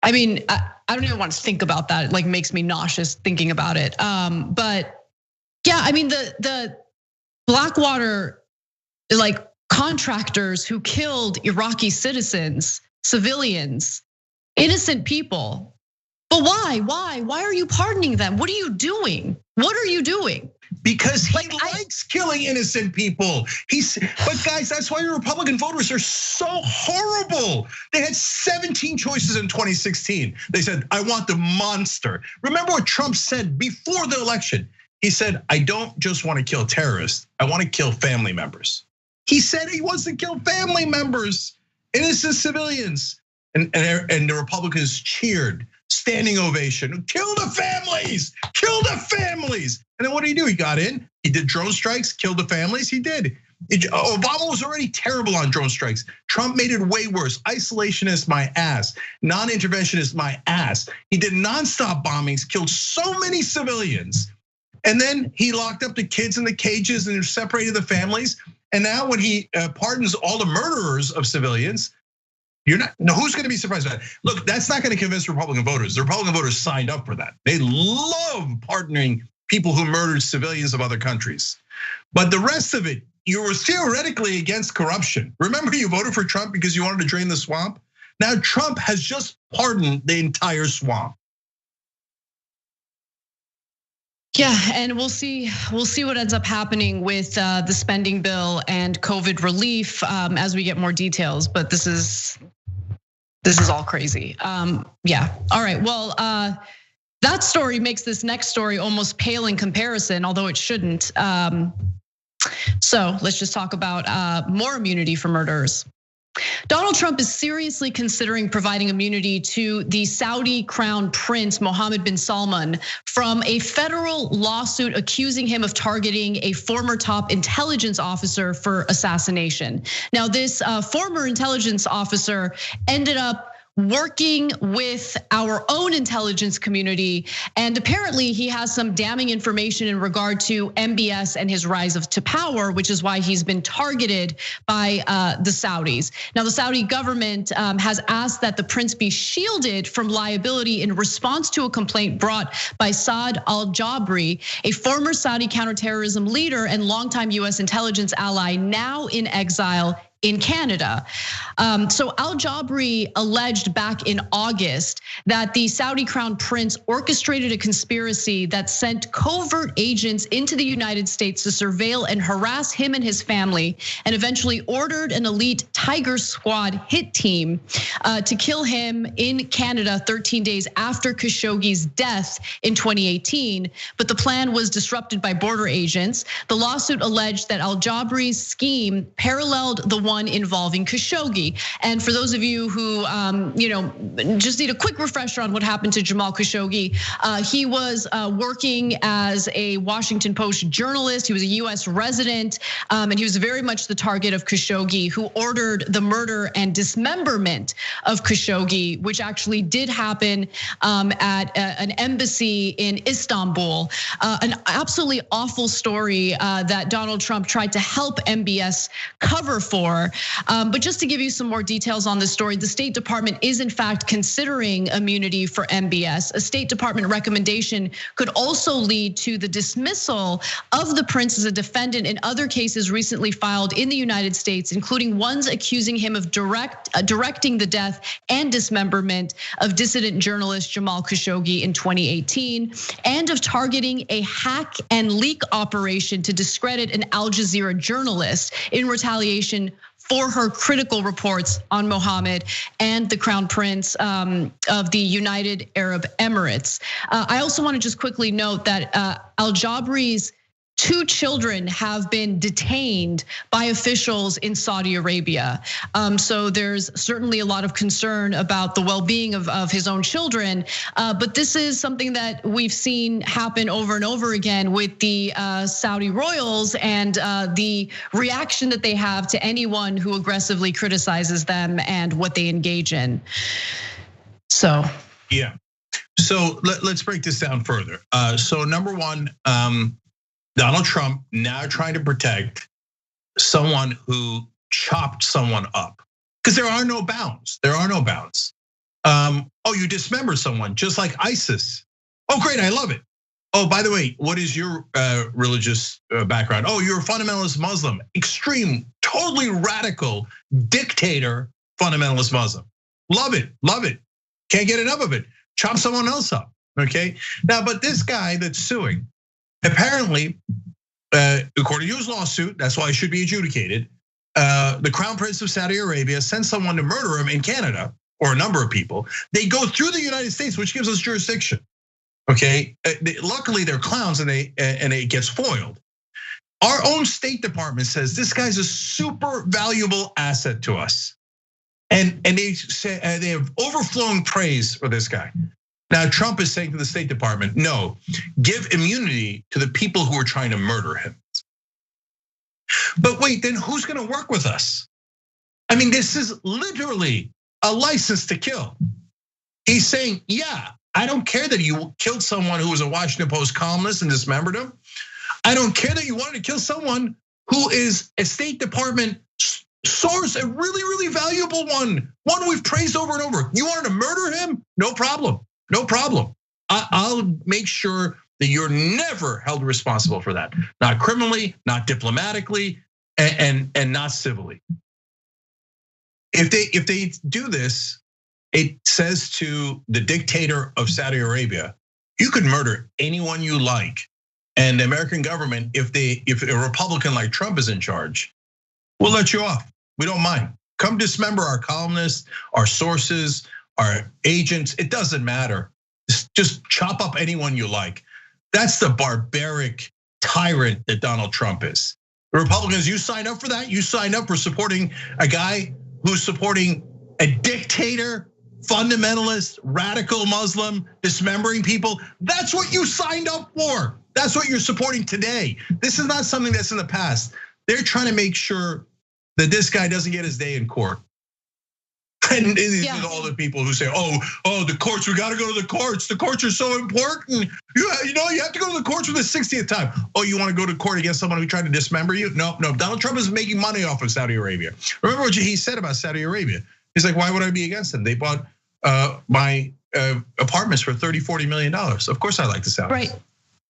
I mean, I don't even want to think about that. It like makes me nauseous thinking about it. But yeah, I mean, the Blackwater like contractors who killed Iraqi citizens, civilians, innocent people. But why? Why are you pardoning them? What are you doing? What are you doing? Because he likes killing innocent people. But guys, that's why Republican voters are so horrible. They had 17 choices in 2016. They said, I want the monster. Remember what Trump said before the election? He said, I don't just want to kill terrorists, I want to kill family members. He said he wants to kill family members, innocent civilians. And the Republicans cheered, standing ovation, kill the families, kill the families. And then what did he do? He got in, he did drone strikes, killed the families, he did. Obama was already terrible on drone strikes. Trump made it way worse. Isolationist, my ass. Non-interventionist, my ass. He did nonstop bombings, killed so many civilians. And then he locked up the kids in the cages and separated the families. And now when he pardons all the murderers of civilians, who's gonna be surprised by that? Look, that's not gonna convince Republican voters. The Republican voters signed up for that. They love pardoning people who murdered civilians of other countries. But the rest of it, you were theoretically against corruption. Remember, you voted for Trump because you wanted to drain the swamp? Now Trump has just pardoned the entire swamp. Yeah, and we'll see what ends up happening with the spending bill and COVID relief as we get more details. But this is all crazy. Yeah. All right. Well, that story makes this next story almost pale in comparison, although it shouldn't. So let's just talk about more immunity for murderers. Donald Trump is seriously considering providing immunity to the Saudi crown prince Mohammed bin Salman from a federal lawsuit accusing him of targeting a former top intelligence officer for assassination. Now, this former intelligence officer ended up working with our own intelligence community. And apparently he has some damning information in regard to MBS and his rise to power, which is why he's been targeted by the Saudis. Now, the Saudi government has asked that the prince be shielded from liability in response to a complaint brought by Saad al-Jabri, a former Saudi counterterrorism leader and longtime US intelligence ally, now in exile in Canada. So al-Jabri alleged back in August that the Saudi crown prince orchestrated a conspiracy that sent covert agents into the United States to surveil and harass him and his family, and eventually ordered an elite Tiger Squad hit team to kill him in Canada 13 days after Khashoggi's death in 2018. But the plan was disrupted by border agents. The lawsuit alleged that al-Jabri's scheme paralleled the one involving Khashoggi. And for those of you who just need a quick refresher on what happened to Jamal Khashoggi, he was working as a Washington Post journalist. He was a US resident, and he was very much the target of Khashoggi, who ordered the murder and dismemberment of Khashoggi, which actually did happen at an embassy in Istanbul. An absolutely awful story that Donald Trump tried to help MBS cover for. But just to give you some more details on this story, the State Department is in fact considering immunity for MBS. A State Department recommendation could also lead to the dismissal of the prince as a defendant in other cases recently filed in the United States, including ones accusing him of directing the death and dismemberment of dissident journalist Jamal Khashoggi in 2018, and of targeting a hack and leak operation to discredit an Al Jazeera journalist in retaliation for her critical reports on Mohammed and the Crown Prince of the United Arab Emirates. I also want to just quickly note that al-Jabri's 2 children have been detained by officials in Saudi Arabia. So there's certainly a lot of concern about the well-being of his own children. But this is something that we've seen happen over and over again with the Saudi royals and the reaction that they have to anyone who aggressively criticizes them and what they engage in. So. Yeah, so let's break this down further. So number one, Donald Trump now trying to protect someone who chopped someone up, because there are no bounds. There are no bounds. You dismember someone just like ISIS. Oh, great, I love it. Oh, by the way, what is your religious background? Oh, you're a fundamentalist Muslim, extreme, totally radical dictator, fundamentalist Muslim. Love it, love it. Can't get enough of it. Chop someone else up, okay? Now, but this guy that's suing, apparently, according to his lawsuit, that's why it should be adjudicated. The Crown Prince of Saudi Arabia sent someone to murder him in Canada, or a number of people. They go through the United States, which gives us jurisdiction. Okay, luckily they're clowns and it gets foiled. Our own State Department says this guy's a super valuable asset to us, and they say they have overflowing praise for this guy. Now, Trump is saying to the State Department, no, give immunity to the people who are trying to murder him. But wait, then who's gonna work with us? I mean, this is literally a license to kill. He's saying, yeah, I don't care that you killed someone who was a Washington Post columnist and dismembered him. I don't care that you wanted to kill someone who is a State Department source, a really, really valuable one we've praised over and over. You wanted to murder him? No problem. No problem. I'll make sure that you're never held responsible for that. Not criminally, not diplomatically, and not civilly. If they do this, it says to the dictator of Saudi Arabia, you can murder anyone you like. And the American government, if a Republican like Trump is in charge, we'll let you off. We don't mind. Come dismember our columnists, our sources, our agents, it doesn't matter. Just chop up anyone you like. That's the barbaric tyrant that Donald Trump is. The Republicans, you signed up for that? You signed up for supporting a guy who's supporting a dictator, fundamentalist, radical Muslim, dismembering people? That's what you signed up for. That's what you're supporting today. This is not something that's in the past. They're trying to make sure that this guy doesn't get his day in court. And these are all the people who say, the courts, we got to go to the courts. The courts are so important. You know, you have to go to the courts for the 60th time. Oh, you want to go to court against someone who tried to dismember you? No. Donald Trump is making money off of Saudi Arabia. Remember what he said about Saudi Arabia? He's like, why would I be against them? They bought my apartments for $30-40 million. Of course I like the Saudis. Right.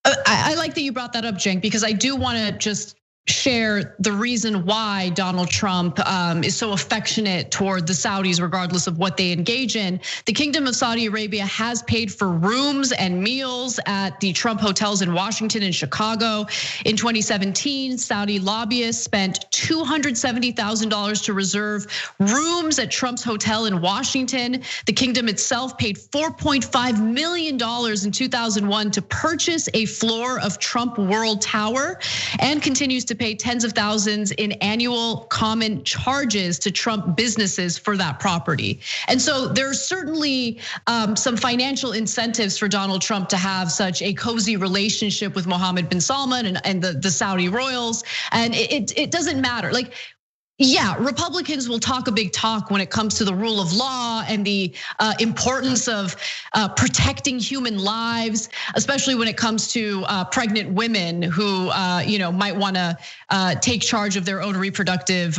I like that you brought that up, Cenk, because I do want to just share the reason why Donald Trump is so affectionate toward the Saudis, regardless of what they engage in. The Kingdom of Saudi Arabia has paid for rooms and meals at the Trump hotels in Washington and Chicago. In 2017, Saudi lobbyists spent $270,000 to reserve rooms at Trump's hotel in Washington. The kingdom itself paid $4.5 million in 2001 to purchase a floor of Trump World Tower, and continues to pay tens of thousands in annual common charges to Trump businesses for that property. And so there's certainly some financial incentives for Donald Trump to have such a cozy relationship with Mohammed bin Salman and the Saudi royals. And it doesn't matter. Like, yeah, Republicans will talk a big talk when it comes to the rule of law and the importance of protecting human lives, especially when it comes to pregnant women who might want to take charge of their own reproductive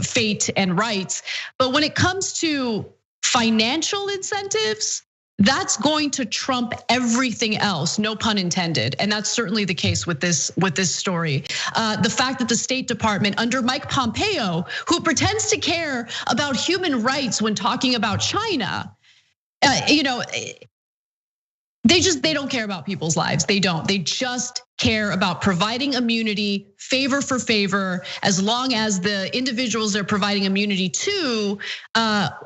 fate and rights. But when it comes to financial incentives, that's going to trump everything else, no pun intended. And that's certainly the case with this story. The fact that the State Department under Mike Pompeo, who pretends to care about human rights when talking about China, they don't care about people's lives. They don't. They just care about providing immunity, favor for favor, as long as the individuals they're providing immunity to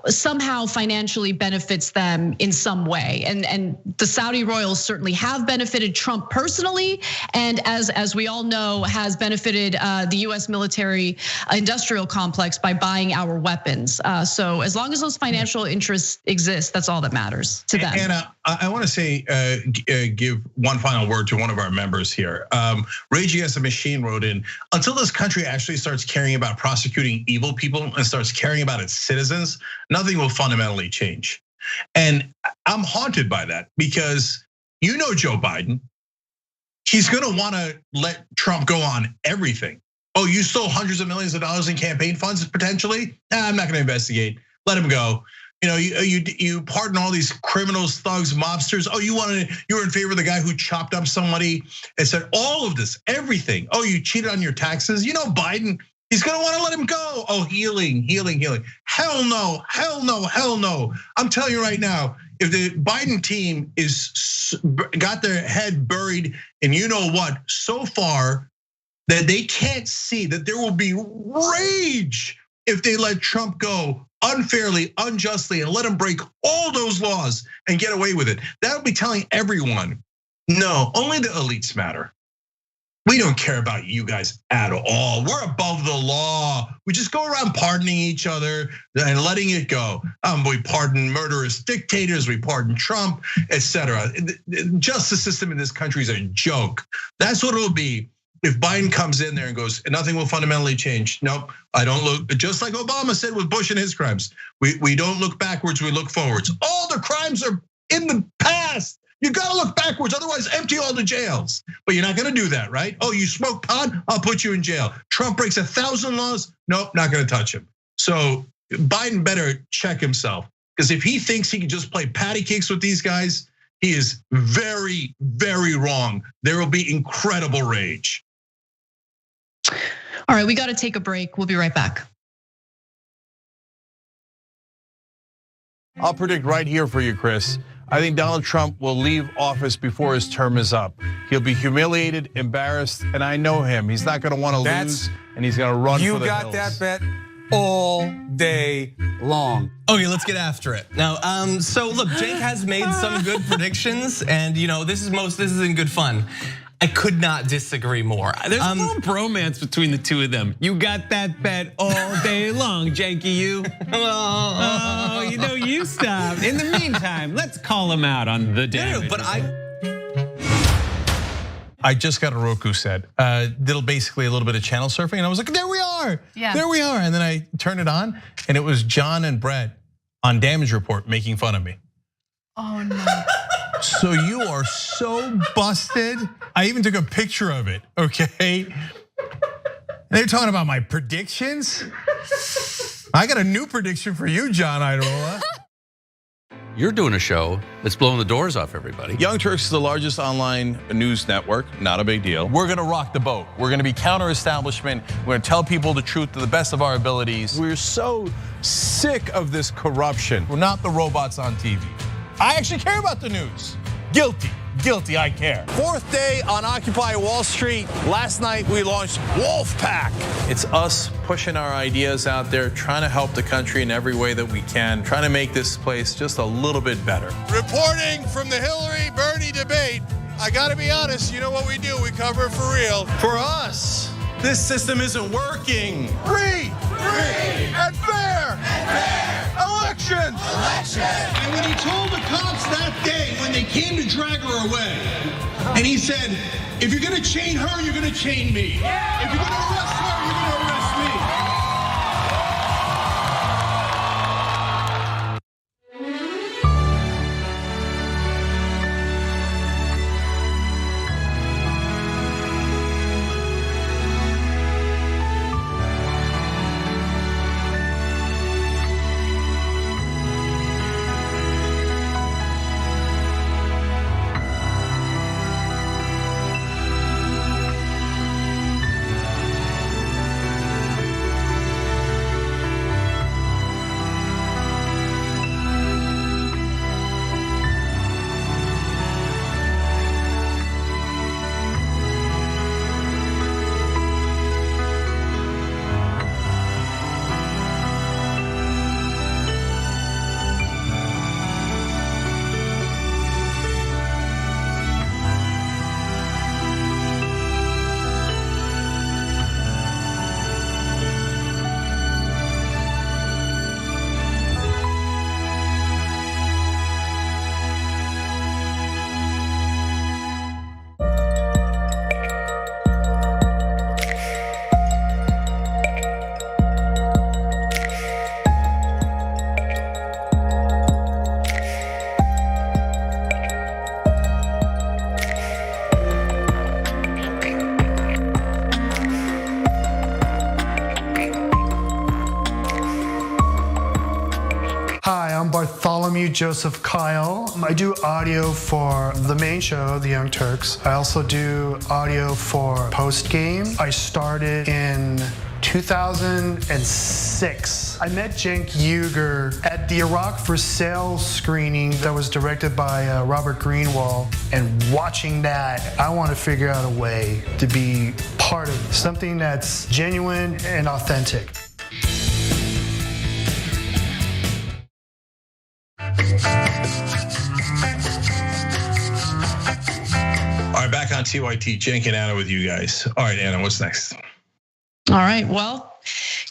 somehow financially benefits them in some way. And the Saudi royals certainly have benefited Trump personally, and as we all know, has benefited the US military industrial complex by buying our weapons. So as long as those financial interests exist, that's all that matters to them. And I want to say, give one final word to one of our members here. Rage Against the Machine wrote in, until this country actually starts caring about prosecuting evil people and starts caring about its citizens, nothing will fundamentally change. And I'm haunted by that because Joe Biden, he's gonna wanna let Trump go on everything. Oh, you stole hundreds of millions of dollars in campaign funds potentially? I'm not gonna investigate, let him go. You pardon all these criminals, thugs, mobsters. Oh, you were in favor of the guy who chopped up somebody and said all of this, everything. Oh, you cheated on your taxes. Biden, he's gonna want to let him go. Oh, healing. Hell no. I'm telling you right now, if the Biden team got their head buried in so far that they can't see that there will be rage if they let Trump go unfairly, unjustly, and let him break all those laws and get away with it. That would be telling everyone, no, only the elites matter. We don't care about you guys at all. We're above the law. We just go around pardoning each other and letting it go. We pardon murderous dictators, we pardon Trump, etc. The justice system in this country is a joke. That's what it'll be if Biden comes in there and goes, nothing will fundamentally change. Nope, I don't look, just like Obama said with Bush and his crimes. We don't look backwards, we look forwards. All the crimes are in the past. You gotta look backwards, otherwise empty all the jails. But you're not gonna do that, right? Oh, you smoke pot, I'll put you in jail. Trump breaks 1,000 laws, nope, not gonna touch him. So Biden better check himself, because if he thinks he can just play patty cakes with these guys, he is very, very wrong. There will be incredible rage. All right, we got to take a break. We'll be right back. I'll predict right here for you, Chris. I think Donald Trump will leave office before his term is up. He'll be humiliated, embarrassed, and I know him. He's not going to want to lose, and he's going to run for the hills. You got that bet all day long. Okay, let's get after it. Now, so look, Cenk has made some good predictions, and this is in good fun. I could not disagree more. There's a little bromance between the two of them. You got that bet all day long, Janky, you. Oh, you stop. In the meantime, let's call him out on the damage. But I just got a Roku set. Did basically a little bit of channel surfing, and I was like, there we are. Yeah. There we are. And then I turned it on, and it was John and Brett on Damage Report making fun of me. Oh no. So you are so busted. I even took a picture of it, okay? And they're talking about my predictions. I got a new prediction for you, John Iadarola. You're doing a show that's blowing the doors off everybody. Young Turks is the largest online news network, not a big deal. We're gonna rock the boat. We're gonna be counter-establishment. We're gonna tell people the truth to the best of our abilities. We're so sick of this corruption. We're not the robots on TV. I actually care about the news. Guilty, I care. Fourth day on Occupy Wall Street. Last night we launched Wolfpack. It's us pushing our ideas out there, trying to help the country in every way that we can, trying to make this place just a little bit better. Reporting from the Hillary-Bernie debate, I gotta be honest, you know what we do, we cover it for real. For us, this system isn't working. Free and fair elections. And when he told the cops that day, when they came to drag her away, and he said, if you're gonna chain her, you're gonna chain me. If you're gonna arrest her, you're gonna arrest me. Bartholomew Joseph Kyle. I do audio for the main show, The Young Turks. I also do audio for Post Game. I started in 2006. I met Cenk Uygur at the Iraq for Sale screening that was directed by Robert Greenwald. And watching that, I want to figure out a way to be part of something that's genuine and authentic. All right, back on TYT, Cenk and Anna with you guys. All right, Anna, what's next? All right, well,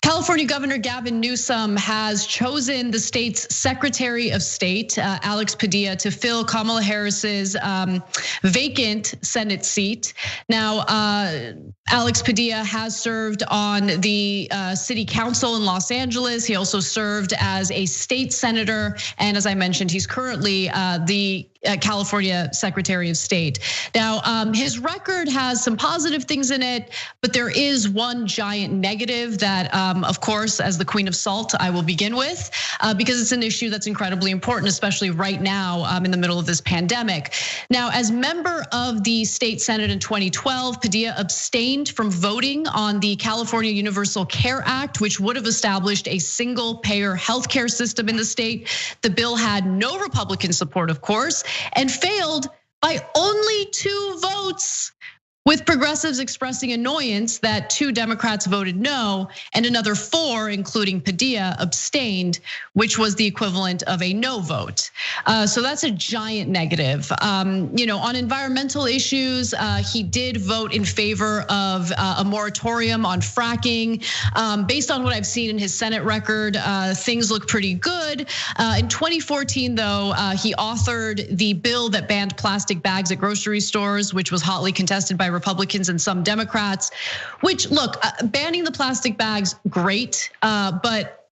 California Governor Gavin Newsom has chosen the state's Secretary of State, Alex Padilla, to fill Kamala Harris's vacant Senate seat. Now, Alex Padilla has served on the city council in Los Angeles. He also served as a state senator. And as I mentioned, he's currently the California Secretary of State. Now, his record has some positive things in it, but there is one giant negative that, of course, as the Queen of Salt, I will begin with, because it's an issue that's incredibly important, especially right now in the middle of this pandemic. Now, as member of the state Senate in 2012, Padilla abstained from voting on the California Universal Care Act, which would have established a single-payer healthcare system in the state. The bill had no Republican support, of course, and failed by only 2 votes, with progressives expressing annoyance that 2 Democrats voted no and another 4, including Padilla, abstained, which was the equivalent of a no vote. So that's a giant negative. On environmental issues, he did vote in favor of a moratorium on fracking. Based on what I've seen in his Senate record, things look pretty good. In 2014, though, he authored the bill that banned plastic bags at grocery stores, which was hotly contested by Republicans and some Democrats, which look, banning the plastic bags, great, but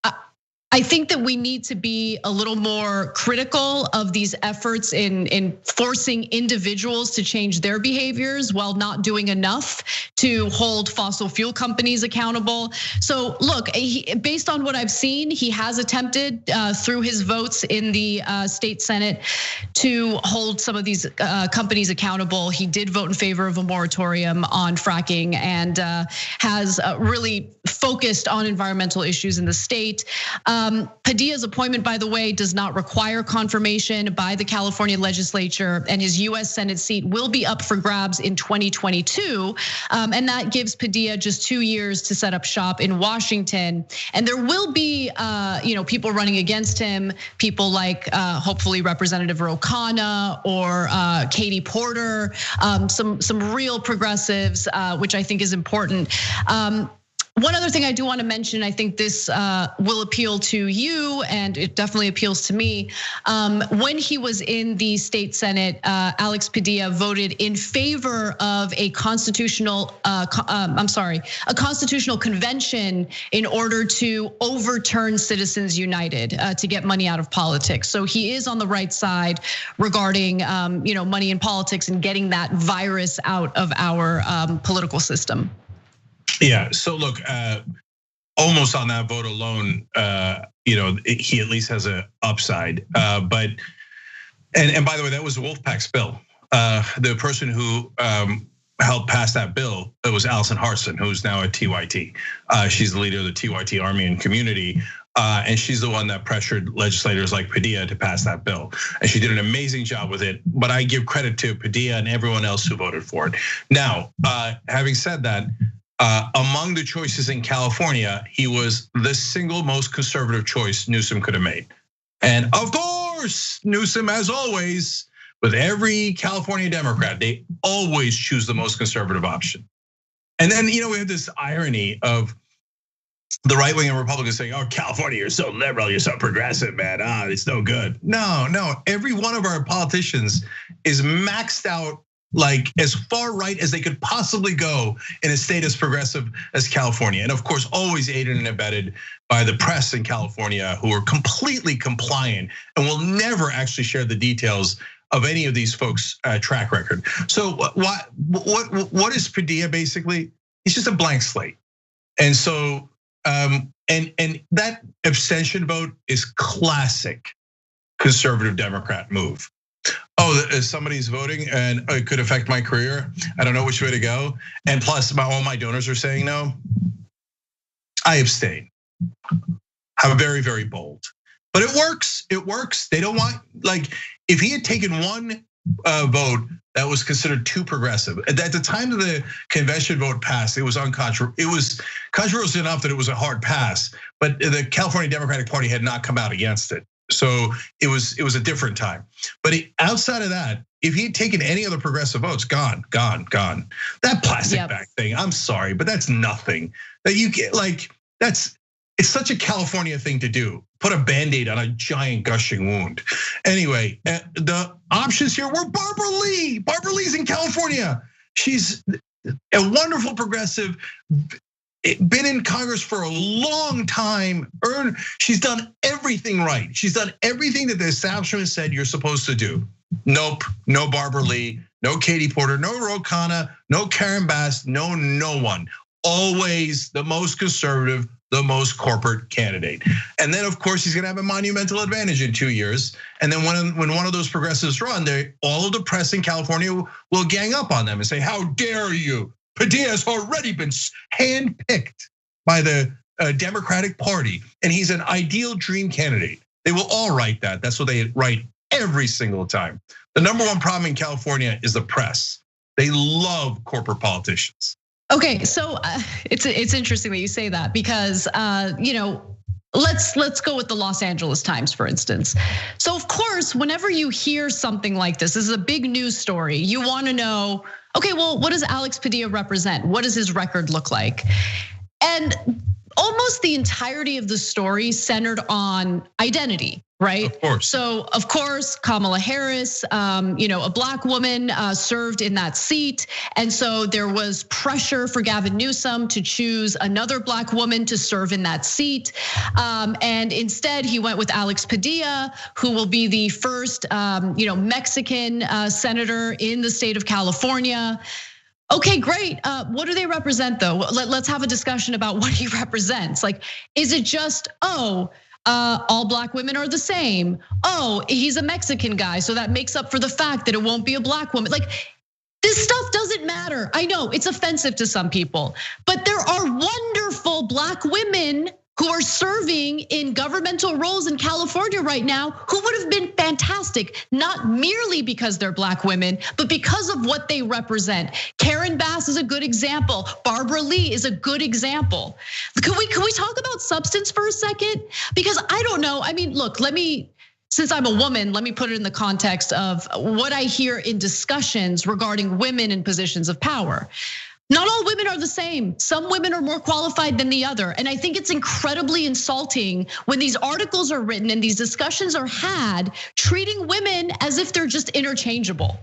I think that we need to be a little more critical of these efforts in forcing individuals to change their behaviors while not doing enough to hold fossil fuel companies accountable. So look, based on what I've seen, he has attempted through his votes in the state Senate to hold some of these companies accountable. He did vote in favor of a moratorium on fracking and has really focused on environmental issues in the state. Padilla's appointment, by the way, does not require confirmation by the California legislature, and his US Senate seat will be up for grabs in 2022. And that gives Padilla just 2 years to set up shop in Washington. And there will be people running against him, people like hopefully Representative Ro Khanna or Katie Porter, some real progressives, which I think is important. One other thing I do want to mention, I think this will appeal to you, and it definitely appeals to me. When he was in the state Senate, Alex Padilla voted in favor of a constitutional, a constitutional convention in order to overturn Citizens United to get money out of politics. So he is on the right side regarding money in politics and getting that virus out of our political system. Yeah, so look, almost on that vote alone, he at least has an upside. But by the way, that was Wolfpack's bill. The person who helped pass that bill, it was Allison Harsin, who's now at TYT. She's the leader of the TYT Army and Community. And she's the one that pressured legislators like Padilla to pass that bill. And she did an amazing job with it. But I give credit to Padilla and everyone else who voted for it. Now, having said that, among the choices in California, he was the single most conservative choice Newsom could have made. And of course, Newsom, as always, with every California Democrat, they always choose the most conservative option. And then, we have this irony of the right wing and Republicans saying, "Oh, California, you're so liberal, you're so progressive, man. It's no good." No, every one of our politicians is maxed out like as far right as they could possibly go in a state as progressive as California. And of course, always aided and abetted by the press in California, who are completely compliant and will never actually share the details of any of these folks' track record. So what is Padilla basically? He's just a blank slate. And so, and that abstention vote is classic conservative Democrat move. Oh, somebody's voting and it could affect my career. I don't know which way to go. And plus, all my donors are saying no. I abstain. I'm very, very bold. But it works. It works. They don't want, if he had taken one vote that was considered too progressive. At the time of the convention vote passed, it was controversial enough that it was a hard pass. But the California Democratic Party had not come out against it. So it was a different time. But outside of that, if he had taken any other progressive votes, gone. That plastic bag thing, I'm sorry, but that's nothing. That you get it's such a California thing to do. Put a Band-Aid on a giant gushing wound. Anyway, the options here were Barbara Lee. Barbara Lee's in California. She's a wonderful progressive. Been in Congress for a long time. She's done everything right. She's done everything that the establishment said you're supposed to do. Nope, no Barbara Lee, no Katie Porter, no Ro Khanna, no Karen Bass, no one. Always the most conservative, the most corporate candidate. And then of course he's gonna have a monumental advantage in 2 years. And then when one of those progressives run, all of the press in California will gang up on them and say, "How dare you? Padilla has already been handpicked by the Democratic Party, and he's an ideal dream candidate." They will all write that. That's what they write every single time. The number one problem in California is the press. They love corporate politicians. Okay, so it's interesting that you say that because let's go with the Los Angeles Times, for instance. So of course, whenever you hear something like this is a big news story. You want to know, okay, well, what does Alex Padilla represent? What does his record look like? And almost the entirety of the story centered on identity, right? Of course. So of course, Kamala Harris, a black woman served in that seat. And so there was pressure for Gavin Newsom to choose another black woman to serve in that seat. And instead he went with Alex Padilla, who will be the first Mexican senator in the state of California. Okay, great. What do they represent though? Let's have a discussion about what he represents. Like, is it just, all black women are the same? Oh, he's a Mexican guy, so that makes up for the fact that it won't be a black woman. Like, this stuff doesn't matter. I know it's offensive to some people, but there are wonderful black women who are serving in governmental roles in California right now who would have been fantastic, not merely because they're black women, but because of what they represent. Karen Bass is a good example. Barbara Lee is a good example. Can we talk about substance for a second? Because I don't know, I mean, look, since I'm a woman, let me put it in the context of what I hear in discussions regarding women in positions of power. Not all women are the same. Some women are more qualified than the other. And I think it's incredibly insulting when these articles are written and these discussions are had, treating women as if they're just interchangeable.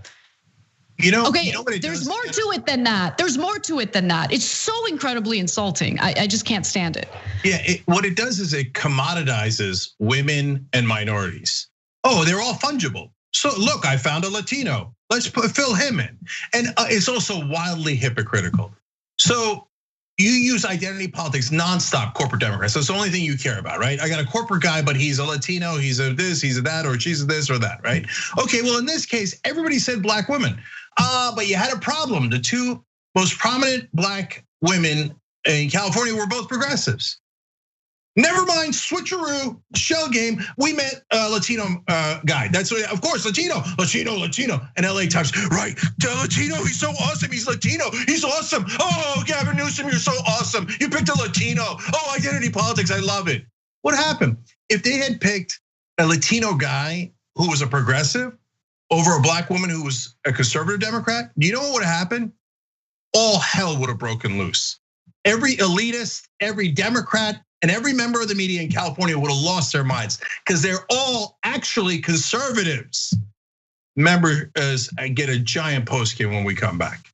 There's more to it than that. There's more to it than that. It's so incredibly insulting. I just can't stand it. Yeah, what it does is it commoditizes women and minorities. Oh, they're all fungible. So look, I found a Latino. Let's fill him in. And it's also wildly hypocritical. So you use identity politics nonstop, corporate Democrats. That's the only thing you care about, right? I got a corporate guy, but he's a Latino, he's a this, he's a that, or she's a this or that, right? Okay, well in this case, everybody said black women. But you had a problem. The two most prominent black women in California were both progressives. Never mind, switcheroo, shell game. We met a Latino guy. That's what, of course, Latino. And LA Times, right? Latino, he's so awesome. He's Latino, he's awesome. Oh, Gavin Newsom, you're so awesome. You picked a Latino. Oh, identity politics, I love it. What happened? If they had picked a Latino guy who was a progressive over a black woman who was a conservative Democrat, do you know what would have happened? All hell would have broken loose. Every elitist, every Democrat, and every member of the media in California would have lost their minds because they're all actually conservatives. Members get a giant postgame when we come back.